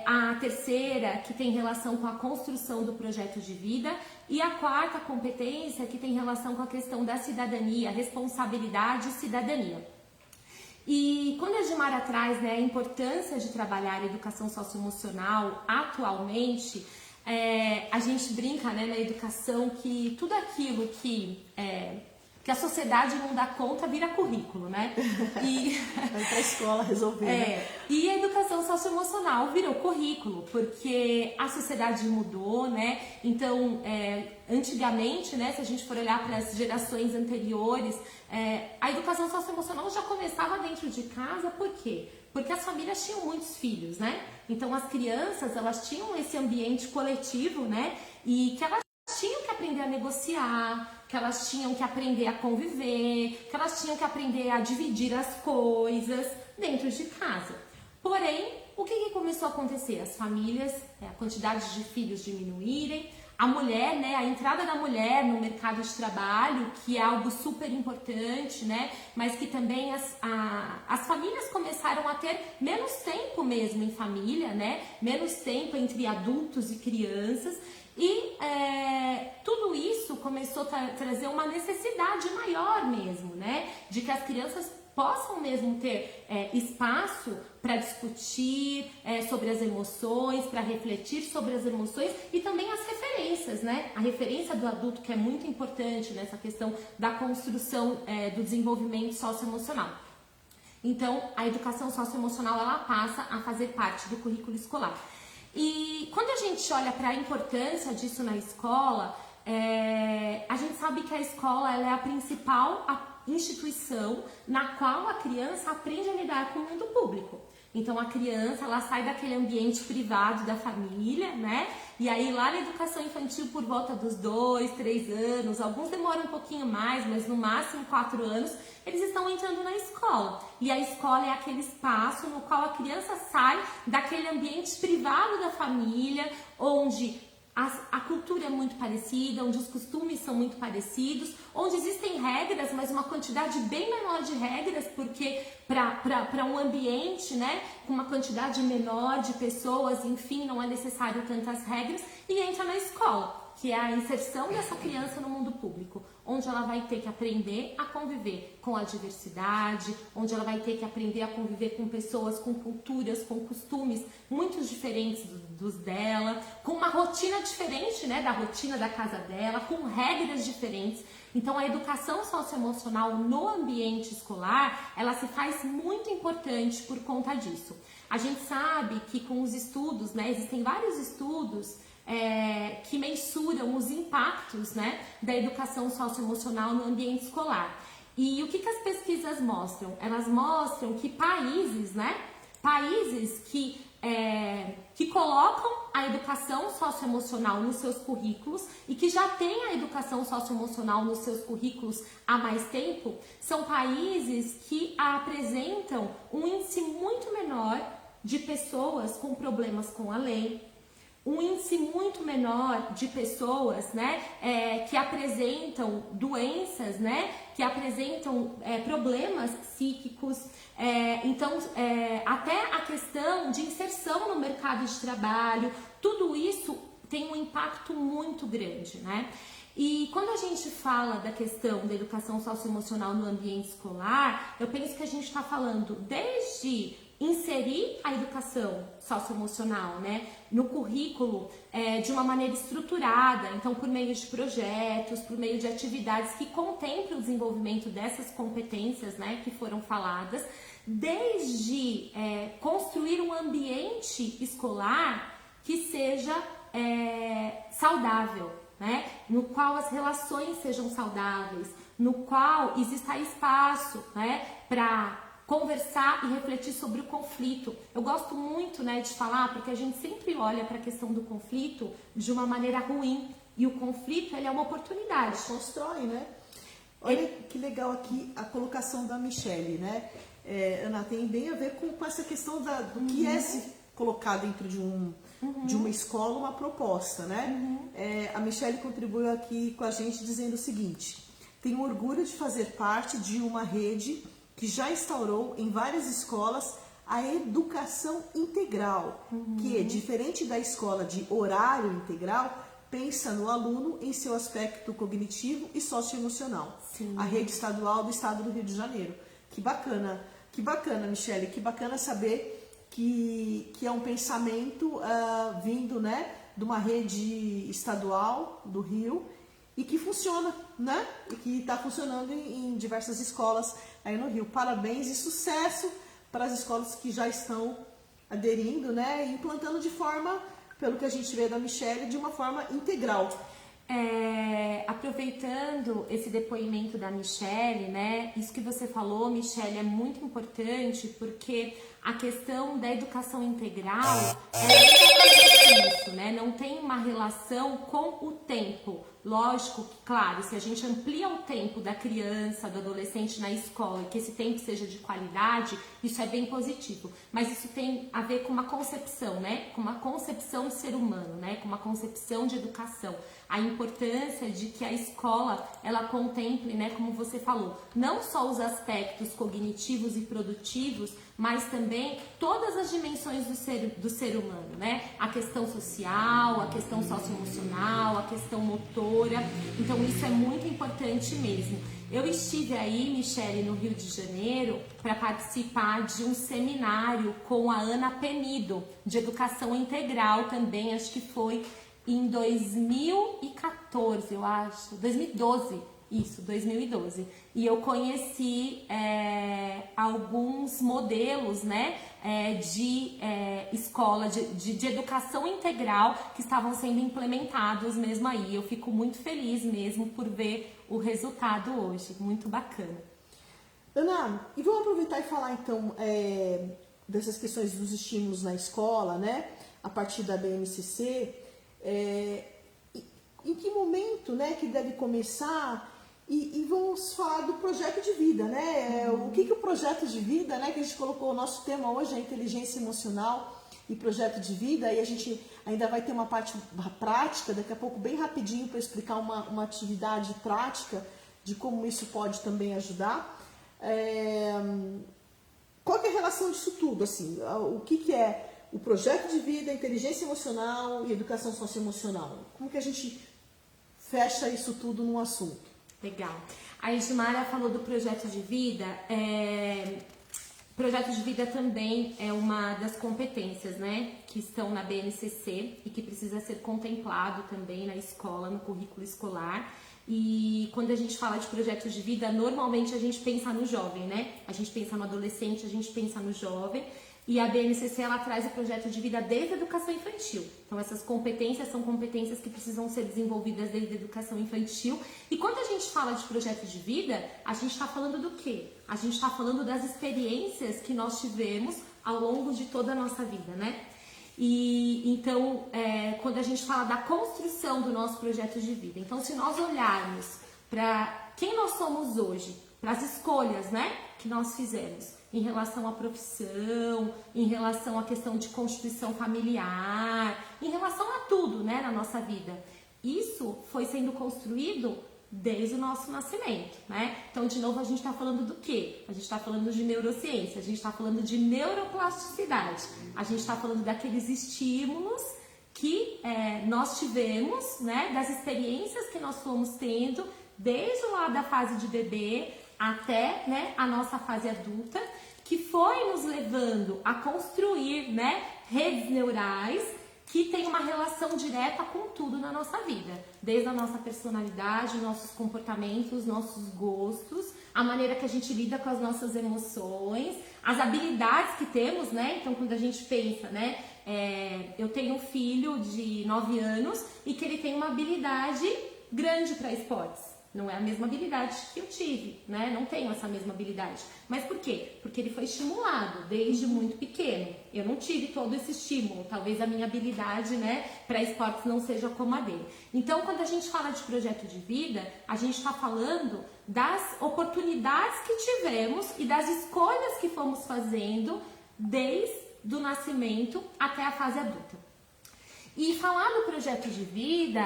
A terceira, que tem relação com a construção do projeto de vida, e a quarta competência, que tem relação com a questão da cidadania, responsabilidade e cidadania. E quando a Gilmara traz, né, a importância de trabalhar a educação socioemocional atualmente, a gente brinca, né, na educação que tudo aquilo que a sociedade não dá conta vira currículo, né? E vai pra escola resolver. Né? E a educação socioemocional virou currículo, porque a sociedade mudou, né? Então, antigamente, né, se a gente for olhar para as gerações anteriores, a educação socioemocional já começava dentro de casa, por quê? Porque as famílias tinham muitos filhos, né? Então, as crianças, elas tinham esse ambiente coletivo, né? E que elas tinham que aprender a negociar, que elas tinham que aprender a conviver, que elas tinham que aprender a dividir as coisas dentro de casa. Porém, o que começou a acontecer? As famílias, a quantidade de filhos diminuírem, a mulher, né, a entrada da mulher no mercado de trabalho, que é algo super importante, né, mas que também as famílias começaram a ter menos tempo mesmo em família, né, menos tempo entre adultos e crianças. E tudo isso começou a trazer uma necessidade maior mesmo, né? De que as crianças possam mesmo ter espaço para discutir sobre as emoções, para refletir sobre as emoções e também as referências, né? A referência do adulto, que é muito importante nessa questão da construção do desenvolvimento socioemocional. Então, a educação socioemocional, ela passa a fazer parte do currículo escolar. E quando a gente olha para a importância disso na escola, a gente sabe que a escola, ela é a principal instituição na qual a criança aprende a lidar com o mundo público. Então a criança, ela sai daquele ambiente privado da família, né? E aí lá na educação infantil, por volta dos 2, 3 anos, alguns demoram um pouquinho mais, mas no máximo 4 anos, eles estão entrando na escola. E a escola é aquele espaço no qual a criança sai daquele ambiente privado da família, onde a cultura é muito parecida, onde os costumes são muito parecidos, onde existem regras, mas uma quantidade bem menor de regras, porque para um ambiente, né, com uma quantidade menor de pessoas, enfim, não é necessário tantas regras, e entra na escola, que é a inserção dessa criança no mundo público, onde ela vai ter que aprender a conviver com a diversidade, onde ela vai ter que aprender a conviver com pessoas, com culturas, com costumes muito diferentes dos dela, com uma rotina diferente, né, da rotina da casa dela, com regras diferentes. Então, a educação socioemocional no ambiente escolar, ela se faz muito importante por conta disso. A gente sabe que com os estudos, né, existem vários estudos que mensuram os impactos, né, da educação socioemocional no ambiente escolar. E o que as pesquisas mostram? Elas mostram que países que colocam a educação socioemocional nos seus currículos e que já têm a educação socioemocional nos seus currículos há mais tempo, são países que apresentam um índice muito menor de pessoas com problemas com a lei, um índice muito menor de pessoas, né, que apresentam doenças, né, que apresentam problemas psíquicos, então até a questão de inserção no mercado de trabalho, tudo isso tem um impacto muito grande, né? E quando a gente fala da questão da educação socioemocional no ambiente escolar, eu penso que a gente está falando desde inserir a educação socioemocional, né, no currículo de uma maneira estruturada, então por meio de projetos, por meio de atividades que contemplem o desenvolvimento dessas competências, né, que foram faladas, desde construir um ambiente escolar que seja saudável, né, no qual as relações sejam saudáveis, no qual exista espaço, né, para conversar e refletir sobre o conflito. Eu gosto muito, né, de falar, porque a gente sempre olha para a questão do conflito de uma maneira ruim, e o conflito, ele é uma oportunidade. Constrói, né? Olha que legal aqui a colocação da Michele, né? Ana, tem bem a ver com essa questão do que é se colocar dentro de uma escola uma proposta, né? A Michele contribuiu aqui com a gente dizendo o seguinte: tenho orgulho de fazer parte de uma rede que já instaurou em várias escolas a educação integral, que é diferente da escola de horário integral, pensa no aluno em seu aspecto cognitivo e socioemocional. Sim. A rede estadual do estado do Rio de Janeiro. Que bacana, Michele, que bacana saber que é um pensamento vindo, né, de uma rede estadual do Rio e que funciona, né? E que está funcionando em diversas escolas aí no Rio. Parabéns e sucesso para as escolas que já estão aderindo, né? E implantando de forma, pelo que a gente vê da Michele, de uma forma integral. Aproveitando esse depoimento da Michele, né? Isso que você falou, Michele, é muito importante porque a questão da educação integral é exatamente isso, né? Não tem uma relação com o tempo. Lógico que, claro, se a gente amplia o tempo da criança, do adolescente na escola e que esse tempo seja de qualidade, isso é bem positivo. Mas isso tem a ver com uma concepção, né? Com uma concepção de ser humano, né? Com uma concepção de educação. A importância de que a escola, ela contemple, né, como você falou, não só os aspectos cognitivos e produtivos, mas também todas as dimensões do ser humano, né? A questão social, a questão socioemocional, a questão motora. Então isso é muito importante mesmo. Eu estive aí, Michele, no Rio de Janeiro, para participar de um seminário com a Ana Penido, de educação integral também, acho que foi em 2014, eu acho, 2012, isso, 2012. E eu conheci alguns modelos, né, de escola, de educação integral que estavam sendo implementados mesmo aí. Eu fico muito feliz mesmo por ver o resultado hoje, muito bacana. Ana, e vamos aproveitar e falar então dessas questões dos estímulos na escola, né, a partir da BNCC. Em que momento, né, que deve começar e vamos falar do projeto de vida, né? O que o projeto de vida, né, que a gente colocou, o nosso tema hoje é inteligência emocional e projeto de vida, e a gente ainda vai ter uma parte prática, daqui a pouco bem rapidinho para explicar uma atividade prática de como isso pode também ajudar. Qual que é a relação disso tudo, assim, o que é o projeto de vida, inteligência emocional e educação socioemocional? Como que a gente fecha isso tudo num assunto? Legal. A Edmara falou do projeto de vida. Projeto de vida também é uma das competências, né, que estão na BNCC e que precisa ser contemplado também na escola, no currículo escolar. E quando a gente fala de projeto de vida, normalmente a gente pensa no jovem, né? A gente pensa no adolescente, a gente pensa no jovem. E a BNCC, ela traz o projeto de vida desde a educação infantil. Então, essas competências são competências que precisam ser desenvolvidas desde a educação infantil. E quando a gente fala de projeto de vida, a gente está falando do quê? A gente está falando das experiências que nós tivemos ao longo de toda a nossa vida, né? E então, quando a gente fala da construção do nosso projeto de vida, então se nós olharmos para quem nós somos hoje, para as escolhas, né, que nós fizemos em relação à profissão, em relação à questão de constituição familiar, em relação a tudo, né, na nossa vida, isso foi sendo construído desde o nosso nascimento, né? Então, de novo, a gente está falando do quê? A gente está falando de neurociência, a gente está falando de neuroplasticidade, a gente está falando daqueles estímulos que nós tivemos, né? Das experiências que nós fomos tendo desde lá da fase de bebê até, né, a nossa fase adulta, que foi nos levando a construir, né, redes neurais que tem uma relação direta com tudo na nossa vida, desde a nossa personalidade, nossos comportamentos, nossos gostos, a maneira que a gente lida com as nossas emoções, as habilidades que temos, né? Então, quando a gente pensa, né? Eu tenho um filho de 9 anos e que ele tem uma habilidade grande para esportes. Não é a mesma habilidade que eu tive, né? Não tenho essa mesma habilidade. Mas por quê? Porque ele foi estimulado desde muito pequeno. Eu não tive todo esse estímulo. Talvez a minha habilidade, né, para esportes não seja como a dele. Então, quando a gente fala de projeto de vida, a gente está falando das oportunidades que tivemos e das escolhas que fomos fazendo desde do nascimento até a fase adulta. E falar do projeto de vida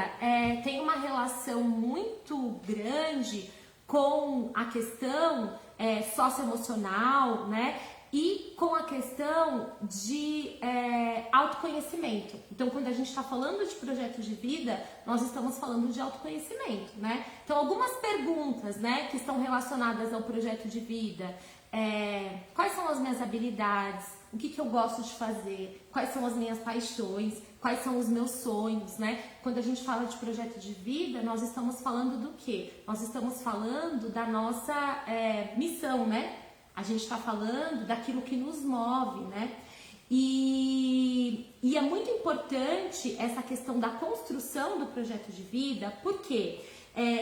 tem uma relação muito grande com a questão socioemocional, né? E com a questão de autoconhecimento. Então, quando a gente está falando de projeto de vida, nós estamos falando de autoconhecimento, né? Então, algumas perguntas, né, que estão relacionadas ao projeto de vida. Quais são as minhas habilidades? O que eu gosto de fazer? Quais são as minhas paixões? Quais são os meus sonhos, né? Quando a gente fala de projeto de vida, nós estamos falando do quê? Nós estamos falando da nossa missão, né? A gente está falando daquilo que nos move, né? E é muito importante essa questão da construção do projeto de vida, porque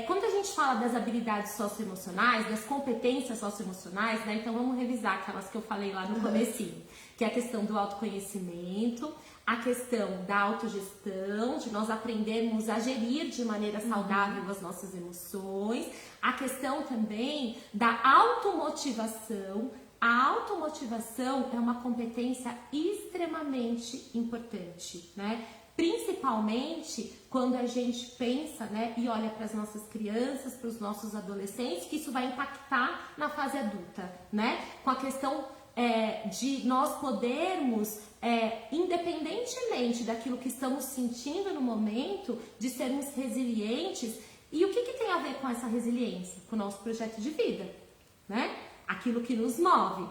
quando a gente fala das habilidades socioemocionais, das competências socioemocionais, né? Então vamos revisar aquelas que eu falei lá no comecinho, que é a questão do autoconhecimento, a questão da autogestão, de nós aprendermos a gerir de maneira saudável as nossas emoções, a questão também da automotivação. A automotivação é uma competência extremamente importante, né? Principalmente quando a gente pensa, né, e olha para as nossas crianças, para os nossos adolescentes, que isso vai impactar na fase adulta, né? Com a questão de nós podermos, independentemente daquilo que estamos sentindo no momento, de sermos resilientes. E o que tem a ver com essa resiliência? Com o nosso projeto de vida, né? Aquilo que nos move.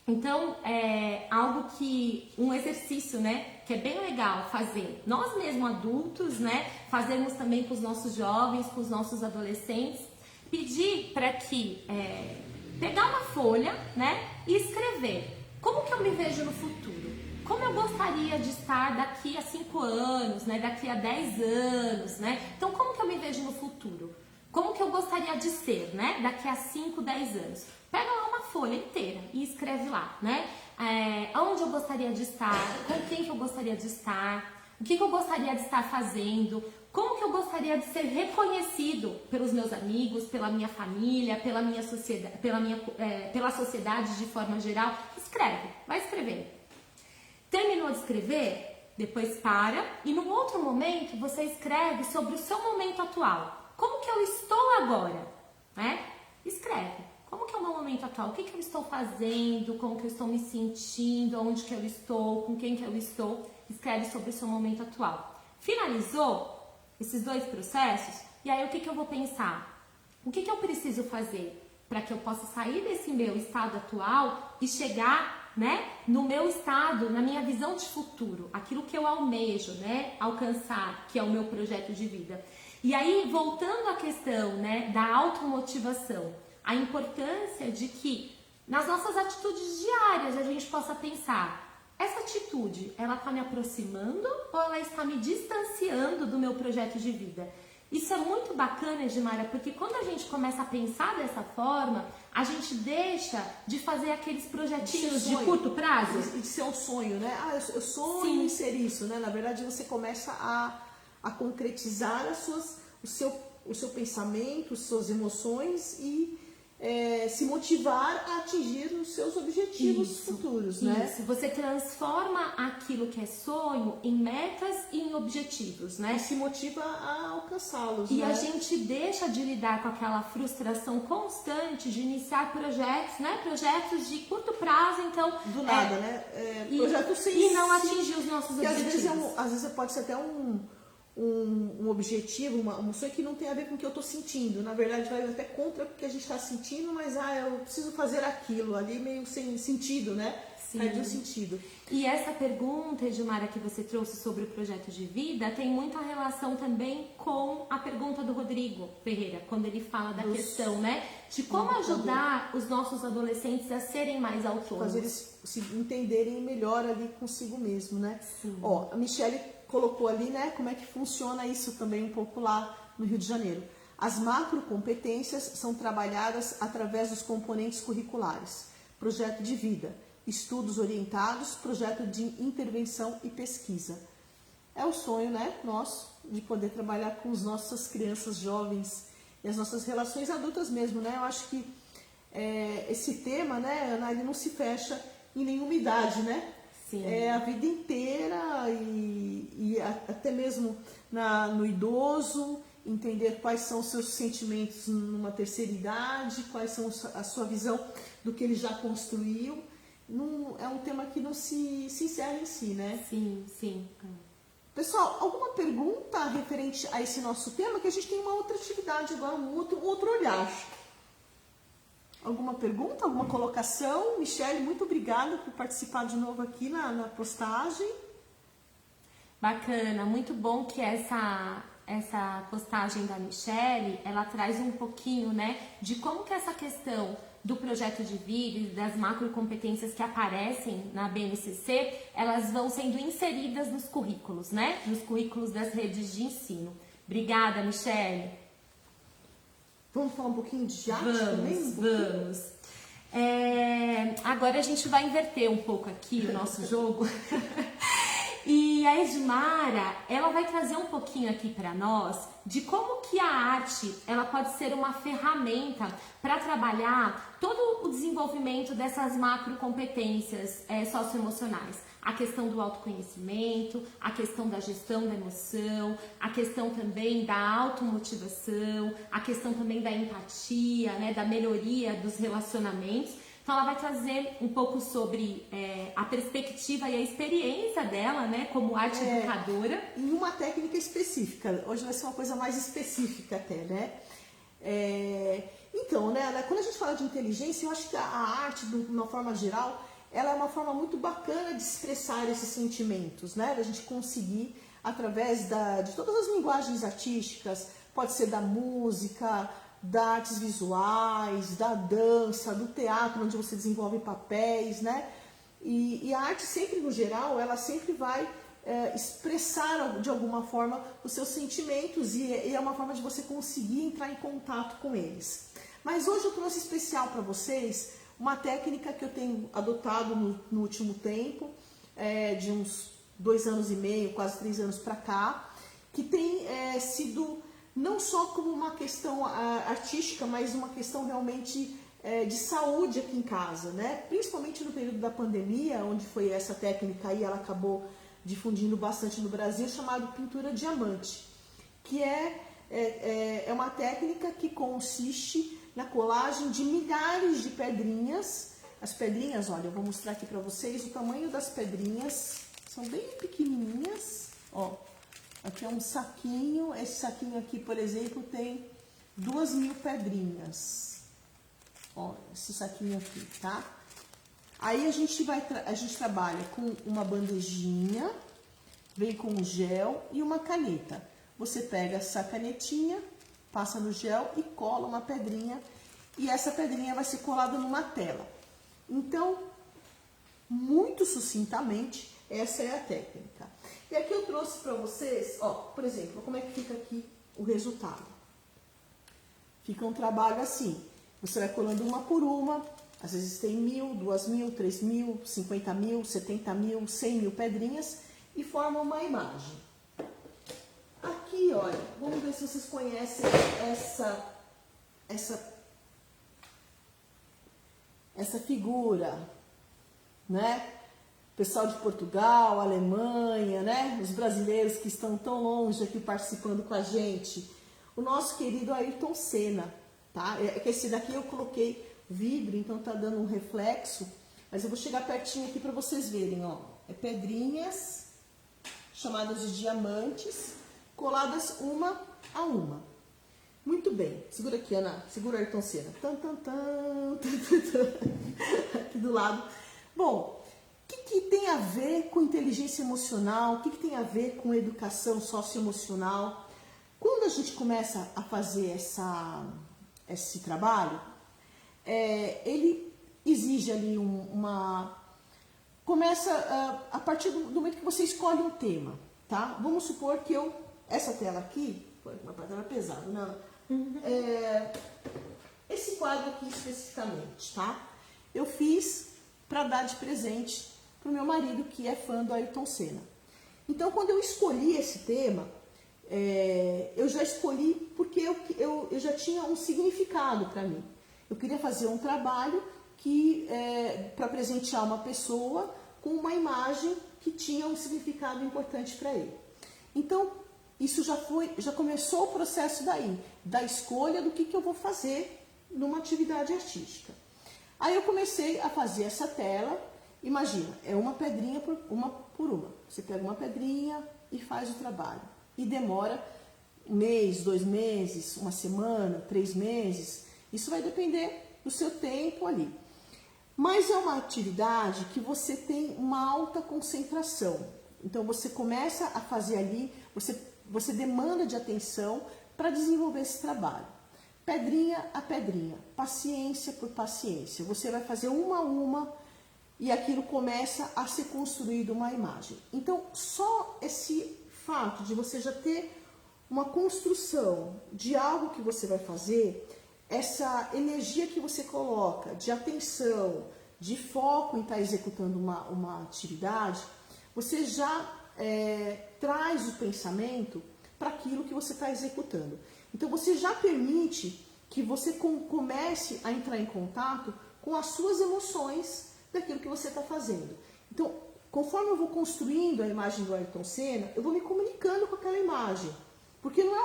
Então, um exercício, né, que é bem legal fazer, nós mesmos adultos, né, fazermos também com os nossos jovens, com os nossos adolescentes, pedir para que pegar uma folha, né, e escrever como que eu me vejo no futuro, como eu gostaria de estar daqui a 5 anos, né, daqui a 10 anos, né, então como que eu me vejo no futuro, como que eu gostaria de ser, né, daqui a 5, 10 anos. Pega lá uma folha inteira e escreve lá, né, onde eu gostaria de estar, com quem que eu gostaria de estar, o que eu gostaria de estar fazendo, como que eu gostaria de ser reconhecido pelos meus amigos, pela minha família, pela minha sociedade, pela sociedade de forma geral. Escreve, vai escrevendo. Terminou de escrever? Depois para e num outro momento você escreve sobre o seu momento atual. Como que eu estou agora? Né? Escreve. Como que é o meu momento atual? O que eu estou fazendo? Como que eu estou me sentindo? Onde que eu estou? Com quem que eu estou? Escreve sobre o seu momento atual. Finalizou esses 2 processos? E aí o que eu vou pensar? O que eu preciso fazer para que eu possa sair desse meu estado atual e chegar, né, no meu estado, na minha visão de futuro, aquilo que eu almejo, né, alcançar, que é o meu projeto de vida. E aí, voltando à questão, né, da automotivação, a importância de que nas nossas atitudes diárias a gente possa pensar, essa atitude, ela está me aproximando ou ela está me distanciando do meu projeto de vida? Isso é muito bacana, Edmara, porque quando a gente começa a pensar dessa forma, a gente deixa de fazer aqueles projetinhos de curto prazo. De ser um sonho, né? Eu sonho em ser isso, né? Na verdade, você começa a concretizar o seu pensamento, as suas emoções e se motivar a atingir os seus objetivos futuros, né? Isso, você transforma aquilo que é sonho em metas e em objetivos, né? E se motiva a alcançá-los, e né? a gente deixa de lidar com aquela frustração constante de iniciar projetos, né? Projetos de curto prazo, então... Do nada, né? Projetos sem... E não atingir os nossos objetivos. Às vezes pode ser até um objetivo, um sonho que não tem a ver com o que eu estou sentindo. Na verdade, vai até contra o que a gente está sentindo, mas eu preciso fazer aquilo ali meio sem sentido, né? Perde o sentido. E essa pergunta, Edmara, que você trouxe sobre o projeto de vida, tem muita relação também com a pergunta do Rodrigo Ferreira, quando ele fala da questão, né? De como ajudar os nossos adolescentes a serem mais autônomos. Fazer eles se entenderem melhor ali consigo mesmo, né? Sim. Ó, a Michele colocou ali, né, como é que funciona isso também um pouco lá no Rio de Janeiro. As macrocompetências são trabalhadas através dos componentes curriculares, projeto de vida, estudos orientados, projeto de intervenção e pesquisa. É o sonho, né, nosso, de poder trabalhar com as nossas crianças jovens e as nossas relações adultas mesmo, né? Eu acho que esse tema, né, Ana, ele não se fecha em nenhuma idade, né? a vida inteira e até mesmo no idoso, entender quais são os seus sentimentos numa terceira idade, quais são a sua visão do que ele já construiu. É um tema que não se encerra em si, né? Sim, sim. Pessoal, alguma pergunta referente a esse nosso tema? Que a gente tem uma outra atividade agora, um outro olhar. Alguma pergunta, alguma colocação? Michele, muito obrigada por participar de novo aqui na postagem. Bacana, muito bom que essa postagem da Michele, ela traz um pouquinho, né, de como que essa questão do projeto de vida e das macrocompetências que aparecem na BNCC, elas vão sendo inseridas nos currículos, né, nos currículos das redes de ensino. Obrigada, Michele. Vamos falar um pouquinho de arte também? Vamos. Agora a gente vai inverter um pouco aqui o nosso jogo. E a Edmara, ela vai trazer um pouquinho aqui para nós de como que a arte, ela pode ser uma ferramenta para trabalhar todo o desenvolvimento dessas macrocompetências socioemocionais. A questão do autoconhecimento, a questão da gestão da emoção, a questão também da automotivação, a questão também da empatia, né, da melhoria dos relacionamentos. Então ela vai trazer um pouco sobre a perspectiva e a experiência dela, né, como arte educadora. Em uma técnica específica. Hoje vai ser uma coisa mais específica até, né? Então, né, quando a gente fala de inteligência, eu acho que a arte, de uma forma geral, ela é uma forma muito bacana de expressar esses sentimentos, né? Da gente conseguir, através de todas as linguagens artísticas, pode ser da música, das artes visuais, da dança, do teatro, onde você desenvolve papéis, né? E a arte sempre, no geral, ela sempre vai expressar de alguma forma os seus sentimentos e é uma forma de você conseguir entrar em contato com eles. Mas hoje eu trouxe especial para vocês uma técnica que eu tenho adotado no último tempo, de uns 2 anos e meio, quase 3 anos para cá, que tem sido não só como uma questão artística, mas uma questão realmente de saúde aqui em casa, né? Principalmente no período da pandemia, onde foi essa técnica aí, ela acabou difundindo bastante no Brasil, chamado pintura diamante, que é uma técnica que consiste na colagem de milhares de pedrinhas. As pedrinhas, olha, eu vou mostrar aqui para vocês o tamanho das pedrinhas, são bem pequenininhas, ó. Aqui é um saquinho, esse saquinho aqui, por exemplo, tem 2.000 pedrinhas. Ó, esse saquinho aqui, tá? Aí a gente trabalha com uma bandejinha, vem com um gel e uma caneta. Você pega essa canetinha, passa no gel e cola uma pedrinha, e essa pedrinha vai ser colada numa tela. Então, muito sucintamente, essa é a técnica. E aqui eu trouxe para vocês, ó, por exemplo, como é que fica aqui o resultado. Fica um trabalho assim, você vai colando uma por uma, às vezes tem 1.000, 2.000, 3.000, 50.000, 70.000, 100.000 pedrinhas e forma uma imagem. Aqui, olha, vamos ver se vocês conhecem essa figura, né? Pessoal de Portugal, Alemanha, né? Os brasileiros que estão tão longe aqui participando com a gente. O nosso querido Ayrton Senna, tá? É que esse daqui eu coloquei vidro, então tá dando um reflexo. Mas eu vou chegar pertinho aqui para vocês verem, ó. É pedrinhas, chamadas de diamantes, coladas uma a uma. Muito bem. Segura aqui, Ana. Segura Ayrton Senna. Tan, tan, tan, tan, tan, tan. Aqui do lado. Bom, o que tem a ver com inteligência emocional? O que tem a ver com educação socioemocional? Quando a gente começa a fazer esse trabalho, ele exige ali começa a partir do momento que você escolhe um tema, tá? Vamos supor que essa tela aqui, foi uma tela pesada, não? Esse quadro aqui especificamente, tá? Eu fiz para dar de presente para o meu marido, que é fã do Ayrton Senna. Então, quando eu escolhi esse tema, eu já escolhi porque eu já tinha um significado para mim. Eu queria fazer um trabalho para presentear uma pessoa com uma imagem que tinha um significado importante para ele. Então, isso já começou o processo daí, da escolha do que eu vou fazer numa atividade artística. Aí eu comecei a fazer essa tela, imagina, é uma pedrinha por uma. Você pega uma pedrinha e faz o trabalho. E demora 1 mês, 2 meses, 1 semana, 3 meses. Isso vai depender do seu tempo ali. Mas é uma atividade que você tem uma alta concentração. Então você começa a fazer ali, você demanda de atenção para desenvolver esse trabalho. Pedrinha a pedrinha, paciência por paciência. Você vai fazer uma a uma e aquilo começa a ser construído uma imagem. Então, só esse fato de você já ter uma construção de algo que você vai fazer, essa energia que você coloca de atenção, de foco em estar executando uma atividade, você já traz o pensamento para aquilo que você está executando. Então, você já permite que você comece a entrar em contato com as suas emoções daquilo que você está fazendo. Então, conforme eu vou construindo a imagem do Ayrton Senna, eu vou me comunicando com aquela imagem. Porque não é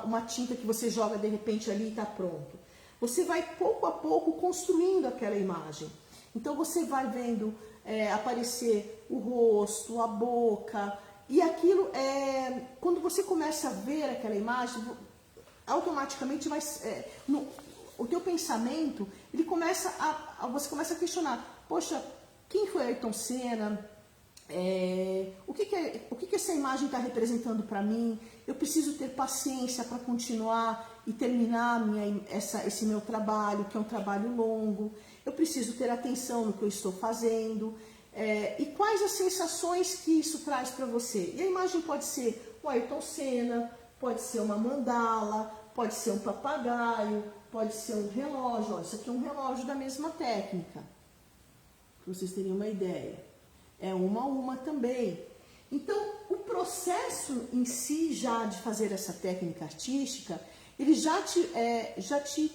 uma tinta que você joga de repente ali e está pronto. Você vai pouco a pouco construindo aquela imagem. Então você vai vendo aparecer o rosto, a boca, e aquilo, quando você começa a ver aquela imagem, automaticamente o teu pensamento, ele começa você começa a questionar, poxa, quem foi Ayrton Senna? O que essa imagem está representando para mim? Eu preciso ter paciência para continuar e terminar esse meu trabalho, que é um trabalho longo. Eu preciso ter atenção no que eu estou fazendo. E quais as sensações que isso traz para você? E a imagem pode ser o Ayrton Senna, pode ser uma mandala, pode ser um papagaio, pode ser um relógio. Olha, isso aqui é um relógio da mesma técnica, para vocês terem uma ideia. É uma a uma também. Então, o processo em si já de fazer essa técnica artística, ele já te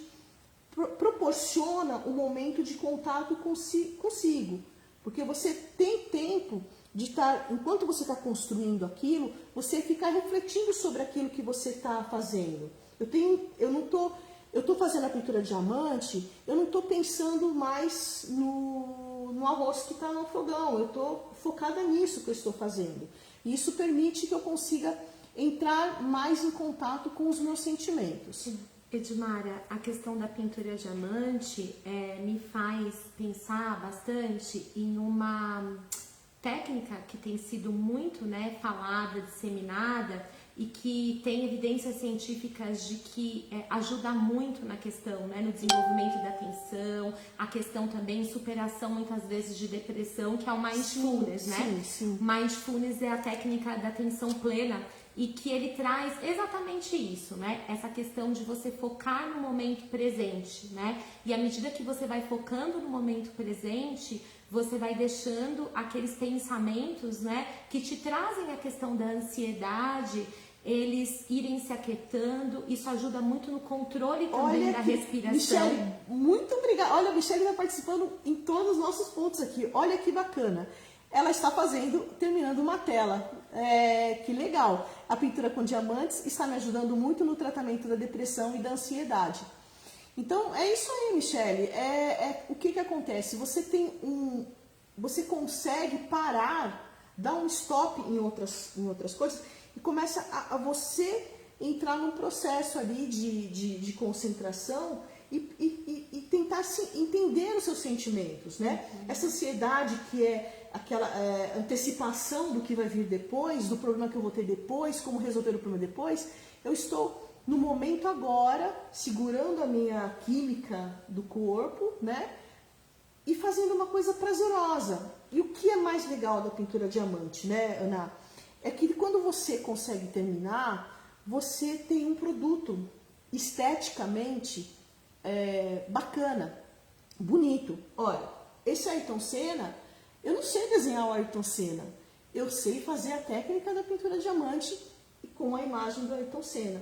proporciona um momento de contato consigo. Porque você tem tempo de estar, enquanto você está construindo aquilo, você ficar refletindo sobre aquilo que você está fazendo. Eu estou fazendo a pintura diamante, eu não estou pensando mais no arroz que está no fogão, eu estou focada nisso que eu estou fazendo. E isso permite que eu consiga entrar mais em contato com os meus sentimentos. Edmara, a questão da pintura diamante me faz pensar bastante em uma técnica que tem sido muito falada, disseminada, e que tem evidências científicas de que ajuda muito na questão, no desenvolvimento da atenção, a questão também em superação muitas vezes de depressão, que é o Mindfulness, Sim. Mindfulness é a técnica da atenção plena e que ele traz exatamente isso, essa questão de você focar no momento presente, e à medida que você vai focando no momento presente, você vai deixando aqueles pensamentos, que te trazem a questão da ansiedade, eles irem se aquietando. Isso ajuda muito no controle também da respiração. Michele, muito obrigada. Olha, a Michele vai participando em todos os nossos pontos aqui. Olha que bacana. Ela está terminando uma tela. Que legal. A pintura com diamantes está me ajudando muito no tratamento da depressão e da ansiedade. Então, é isso aí, Michele. O que acontece? Você consegue parar, dar um stop em outras coisas e começa a você entrar num processo ali de concentração e tentar entender os seus sentimentos, Essa ansiedade que é aquela antecipação do que vai vir depois, do problema que eu vou ter depois, como resolver o problema depois. Eu estou no momento agora, segurando a minha química do corpo, e fazendo uma coisa prazerosa. E o que é mais legal da pintura diamante, Ana? É que quando você consegue terminar, você tem um produto esteticamente bacana, bonito. Olha, esse Ayrton Senna, eu não sei desenhar o Ayrton Senna. Eu sei fazer a técnica da pintura diamante com a imagem do Ayrton Senna.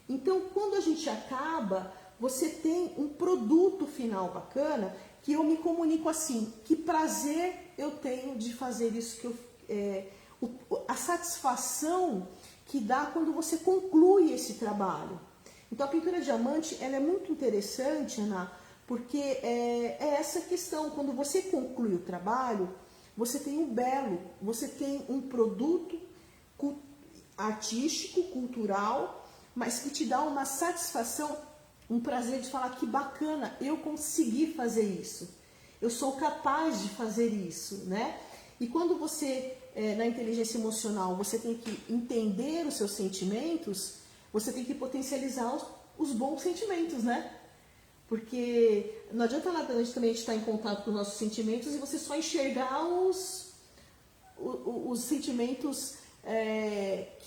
Então, quando a gente acaba, você tem um produto final bacana que eu me comunico assim, que prazer eu tenho de fazer isso, a satisfação que dá quando você conclui esse trabalho. Então a pintura diamante, ela é muito interessante, Ana, porque é essa questão, quando você conclui o trabalho, você tem um belo, você tem um produto artístico, cultural, mas que te dá uma satisfação, um prazer de falar que bacana, eu consegui fazer isso, eu sou capaz de fazer isso, né? E quando você, na inteligência emocional, você tem que entender os seus sentimentos, você tem que potencializar os bons sentimentos, né? Porque não adianta nada a gente também estar em contato com os nossos sentimentos e você só enxergar os sentimentos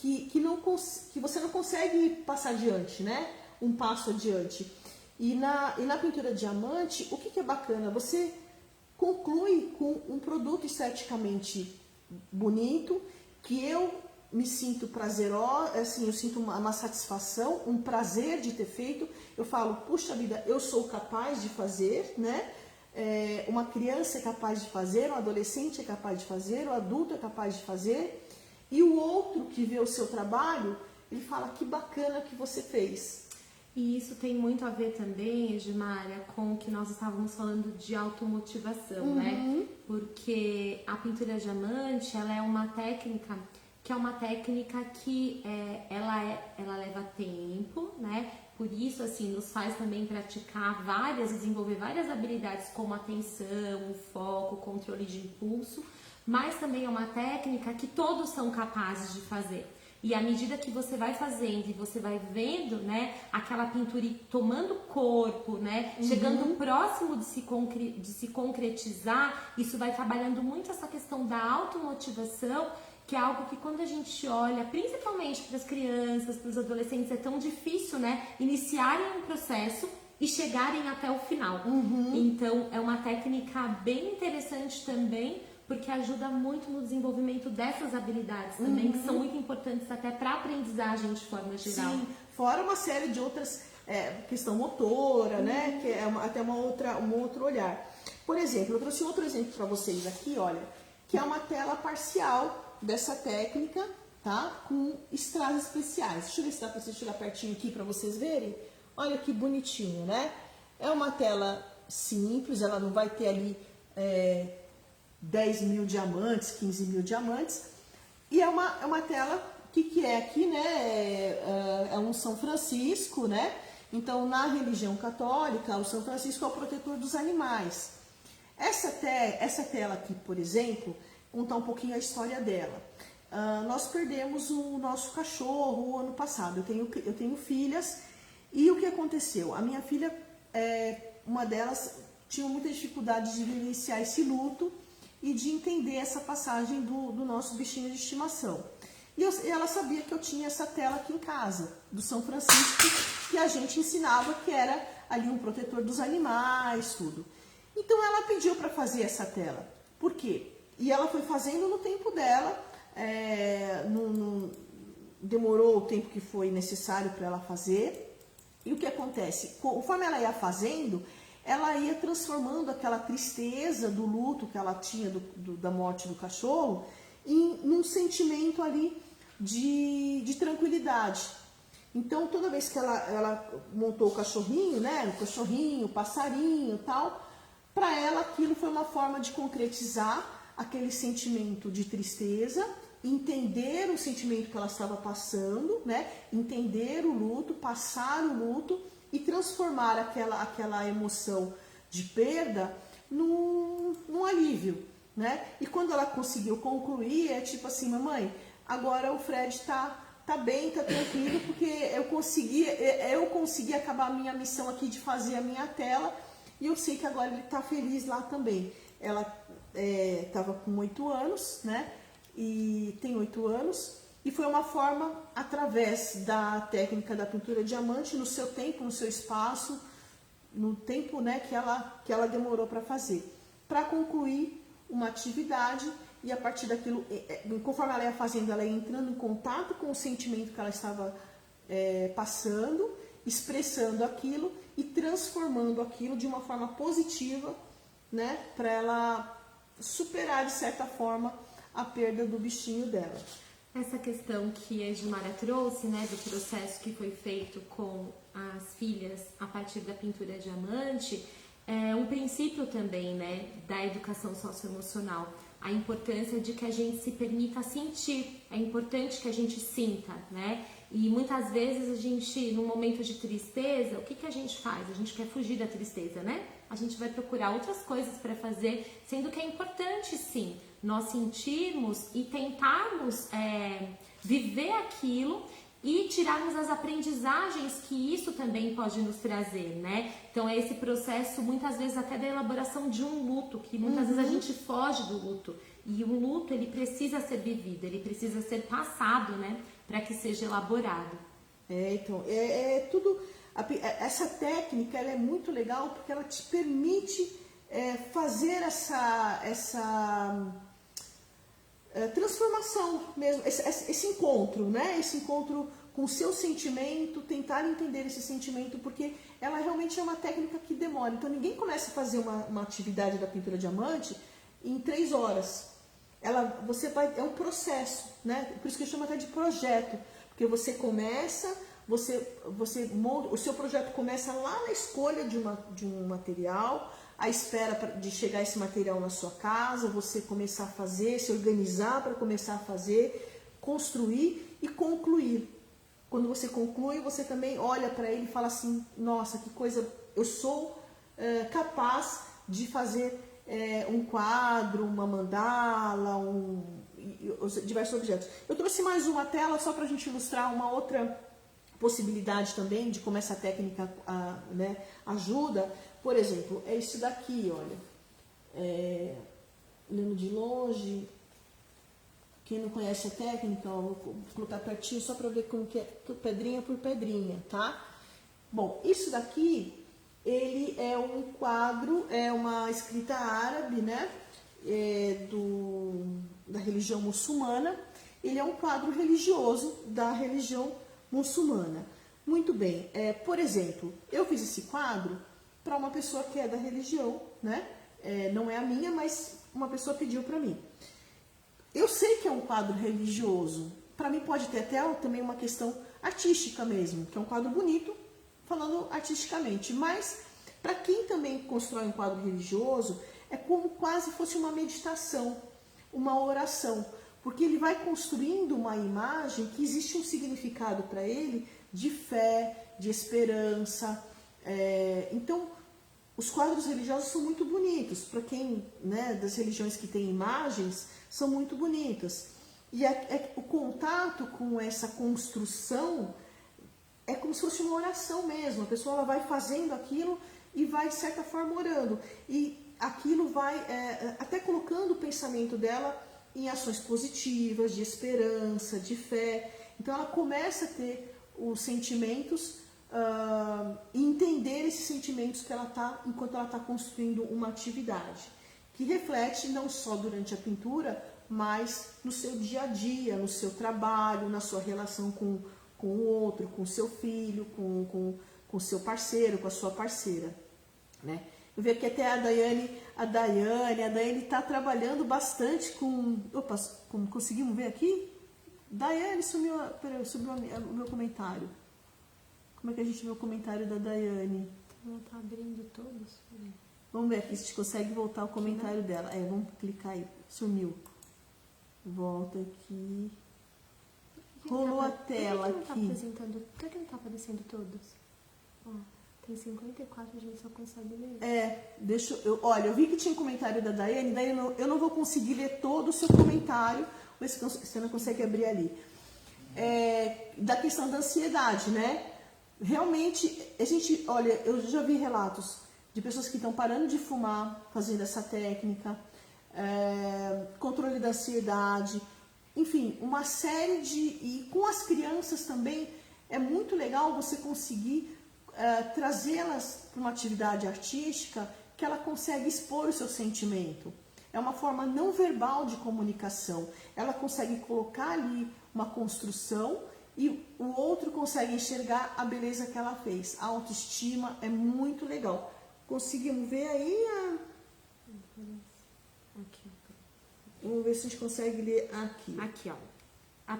que você não consegue passar adiante, né? Um passo adiante. E na pintura diamante, o que é bacana? Você conclui com um produto esteticamente bonito, que eu me sinto prazerosa, assim, eu sinto uma satisfação, um prazer de ter feito. Eu falo, puxa vida, eu sou capaz de fazer, né? Uma criança é capaz de fazer, um adolescente é capaz de fazer, o adulto é capaz de fazer. E o outro que vê o seu trabalho, ele fala, que bacana que você fez. E isso tem muito a ver também, Edmária, com o que nós estávamos falando de automotivação, né? Porque a pintura diamante, ela é uma técnica que ela leva tempo, né? Por isso, assim, nos faz também praticar desenvolver várias habilidades como atenção, foco, controle de impulso, mas também é uma técnica que todos são capazes de fazer. E à medida que você vai fazendo e você vai vendo, né, aquela pintura tomando corpo, né, chegando próximo de se concretizar, isso vai trabalhando muito essa questão da automotivação, que é algo que quando a gente olha, principalmente para as crianças, para os adolescentes, é tão difícil, né, iniciarem um processo e chegarem até o final. Então, é uma técnica bem interessante também, porque ajuda muito no desenvolvimento dessas habilidades também, que são muito importantes até para a aprendizagem de forma geral. Sim, fora uma série de outras, questão motora, né, que é até um outro olhar. Por exemplo, eu trouxe outro exemplo para vocês aqui, olha, que é uma tela parcial dessa técnica, tá, com strass especiais. Deixa eu ver se dá para você chegar pertinho aqui para vocês verem. Olha que bonitinho, né? É uma tela simples, ela não vai ter ali 10 mil diamantes, 15 mil diamantes. E é uma tela, o que é aqui, né? É um São Francisco, né? Então, na religião católica, o São Francisco é o protetor dos animais. Essa tela aqui, por exemplo, contar um pouquinho a história dela. Nós perdemos o nosso cachorro o ano passado. Eu tenho filhas, e o que aconteceu? A minha filha, uma delas, tinha muita dificuldade de vivenciar esse luto e de entender essa passagem do nosso bichinho de estimação. E ela sabia que eu tinha essa tela aqui em casa, do São Francisco, que a gente ensinava que era ali um protetor dos animais, tudo. Então ela pediu para fazer essa tela. Por quê? E ela foi fazendo no tempo dela, demorou o tempo que foi necessário para ela fazer. E o que acontece? Conforme ela ia fazendo, ela ia transformando aquela tristeza do luto que ela tinha da morte do cachorro num sentimento ali de tranquilidade. Então, toda vez que ela montou o cachorrinho, né, o passarinho e tal, para ela aquilo foi uma forma de concretizar aquele sentimento de tristeza, entender o sentimento que ela estava passando, né, entender o luto, passar o luto e transformar aquela emoção de perda num alívio, né? E quando ela conseguiu concluir, é tipo assim, mamãe, agora o Fred tá bem, tá tranquilo, porque eu consegui acabar a minha missão aqui de fazer a minha tela, e eu sei que agora ele tá feliz lá também. Ela estava com 8 anos, né? E tem 8 anos. E foi uma forma, através da técnica da pintura diamante, no seu tempo, no seu espaço, no tempo, né, que ela demorou para fazer, para concluir uma atividade. E a partir daquilo, conforme ela ia fazendo, ela ia entrando em contato com o sentimento que ela estava passando, expressando aquilo e transformando aquilo de uma forma positiva né, para ela superar de certa forma a perda do bichinho dela. Essa questão que a Edmara trouxe, né, do processo que foi feito com as filhas a partir da pintura diamante, é um princípio também, né, da educação socioemocional. A importância de que a gente se permita sentir, é importante que a gente sinta, né? E muitas vezes a gente, num momento de tristeza, o que que a gente faz? A gente quer fugir da tristeza, né? A gente vai procurar outras coisas para fazer, sendo que é importante, sim, nós sentirmos e tentarmos viver aquilo e tirarmos as aprendizagens que isso também pode nos trazer, né? Então é esse processo, muitas vezes até da elaboração de um luto, que muitas vezes a gente foge do luto. E o luto, ele precisa ser vivido, ele precisa ser passado, né? Para que seja elaborado. Então, tudo... Essa técnica, ela é muito legal porque ela te permite fazer essa transformação mesmo, esse encontro, né? Esse encontro com o seu sentimento, tentar entender esse sentimento, porque ela realmente é uma técnica que demora. Então ninguém começa a fazer uma atividade da pintura diamante em 3 horas. É um processo, né? Por isso que eu chamo até de projeto, porque você começa, você monta, o seu projeto começa lá na escolha de um material, a espera de chegar esse material na sua casa, você começar a fazer, se organizar para começar a fazer, construir e concluir. Quando você conclui, você também olha para ele e fala assim, nossa, que coisa, eu sou capaz de fazer um quadro, uma mandala, diversos objetos. Eu trouxe mais uma tela só para a gente ilustrar uma outra possibilidade também de como essa técnica né, ajuda. Por exemplo, é isso daqui, olha. Olhando de longe, quem não conhece a técnica, ó, vou colocar pertinho só para ver como que é, pedrinha por pedrinha, tá? Bom, isso daqui, ele é um quadro, é uma escrita árabe, né? Da religião muçulmana. Ele é um quadro religioso da religião muçulmana. Muito bem, por exemplo, eu fiz esse quadro para uma pessoa que é da religião, né? Não é a minha, mas uma pessoa pediu para mim. Eu sei que é um quadro religioso, para mim pode ter até também uma questão artística mesmo, que é um quadro bonito, falando artisticamente, mas para quem também constrói um quadro religioso, é como quase fosse uma meditação, uma oração, porque ele vai construindo uma imagem que existe um significado para ele de fé, de esperança. Então, os quadros religiosos são muito bonitos. Para quem, né, das religiões que tem imagens, são muito bonitas. E o contato com essa construção é como se fosse uma oração mesmo. A pessoa ela vai fazendo aquilo e vai, de certa forma, orando. E aquilo vai até colocando o pensamento dela em ações positivas, de esperança, de fé. Então ela começa a ter os sentimentos e entender esses sentimentos que ela está, enquanto ela está construindo uma atividade, que reflete não só durante a pintura, mas no seu dia a dia, no seu trabalho, na sua relação com o outro, com o seu filho, com o seu parceiro, com a sua parceira, né? Eu vi aqui até a Daiane está trabalhando bastante com... Opa, conseguimos ver aqui? Daiane subiu o meu comentário. Como é que a gente vê o comentário da Daiane? Ela está abrindo todos. Vamos ver aqui se a gente consegue voltar o comentário dela. Vamos clicar aí. Sumiu. Volta aqui. Rolou a tela aqui. Por que não está aparecendo todos? Ó, tem 54, a gente só consegue ler. Olha, eu vi que tinha um comentário da Daiane, daí eu não vou conseguir ler todo o seu comentário. Vê se você não consegue abrir ali. Da questão da ansiedade, né? Realmente, olha, eu já vi relatos de pessoas que estão parando de fumar, fazendo essa técnica, controle da ansiedade, enfim, uma série e com as crianças também, é muito legal você conseguir trazê-las para uma atividade artística que ela consegue expor o seu sentimento. É uma forma não verbal de comunicação. Ela consegue colocar ali uma construção e o outro consegue enxergar a beleza que ela fez. A autoestima é muito legal. Conseguimos ver aí Aqui. Vamos ver se a gente consegue ler aqui. Aqui, ó. A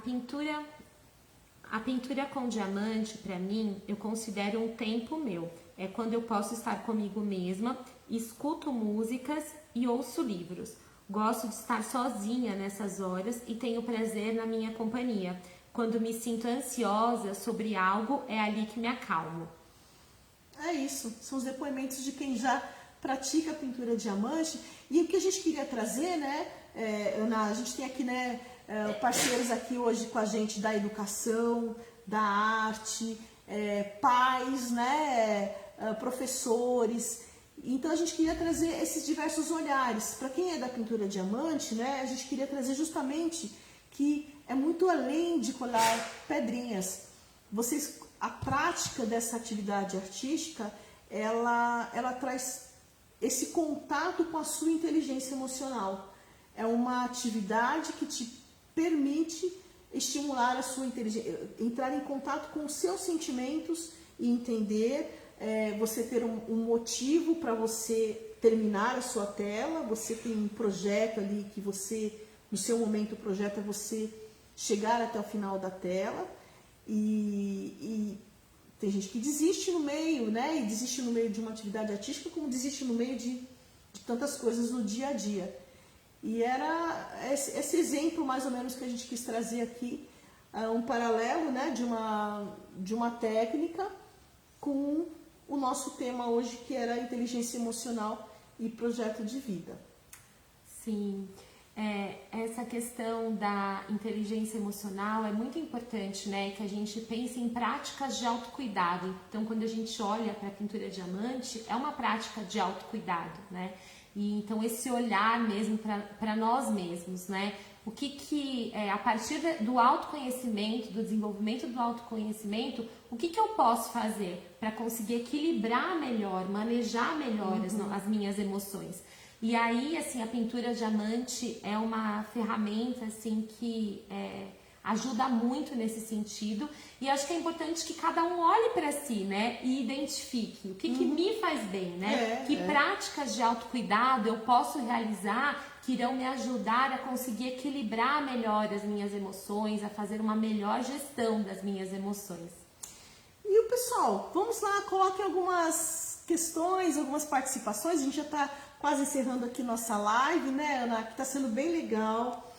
pintura com diamante, para mim, eu considero um tempo meu. É quando eu posso estar comigo mesma, escuto músicas e ouço livros. Gosto de estar sozinha nessas horas e tenho prazer na minha companhia. Quando me sinto ansiosa sobre algo, é ali que me acalmo. É isso, são os depoimentos de quem já pratica a pintura diamante. E o que a gente queria trazer, né, Ana, a gente tem aqui, né, parceiros aqui hoje com a gente da educação, da arte, pais, né, professores. Então a gente queria trazer esses diversos olhares. Para quem é da pintura diamante, né, a gente queria trazer justamente que é muito além de colar pedrinhas. A prática dessa atividade artística, ela traz esse contato com a sua inteligência emocional. É uma atividade que te permite estimular a sua inteligência, entrar em contato com os seus sentimentos e entender, você ter um motivo para você terminar a sua tela. Você tem um projeto ali que você, no seu momento, o projeto é você chegar até o final da tela. E tem gente que desiste no meio, né? E desiste no meio de uma atividade artística, como desiste no meio de tantas coisas no dia a dia. E era esse exemplo, mais ou menos, que a gente quis trazer aqui, um paralelo, né, de uma técnica com o nosso tema hoje, que era inteligência emocional e projeto de vida. Sim. Essa questão da inteligência emocional é muito importante, né? Que a gente pense em práticas de autocuidado. Então, quando a gente olha para a pintura diamante, é uma prática de autocuidado, né? E então esse olhar mesmo para nós mesmos, né? O que a partir do autoconhecimento, do desenvolvimento do autoconhecimento, o que eu posso fazer para conseguir equilibrar melhor, manejar melhor as minhas emoções? E aí, assim, a pintura diamante é uma ferramenta, assim, que ajuda muito nesse sentido. E acho que é importante que cada um olhe para si, né? E identifique o que me faz bem, né? Que práticas de autocuidado eu posso realizar que irão me ajudar a conseguir equilibrar melhor as minhas emoções, a fazer uma melhor gestão das minhas emoções. E o pessoal, vamos lá, coloque algumas questões, algumas participações. A gente já está quase encerrando aqui nossa live, né, Ana? Que está sendo bem legal.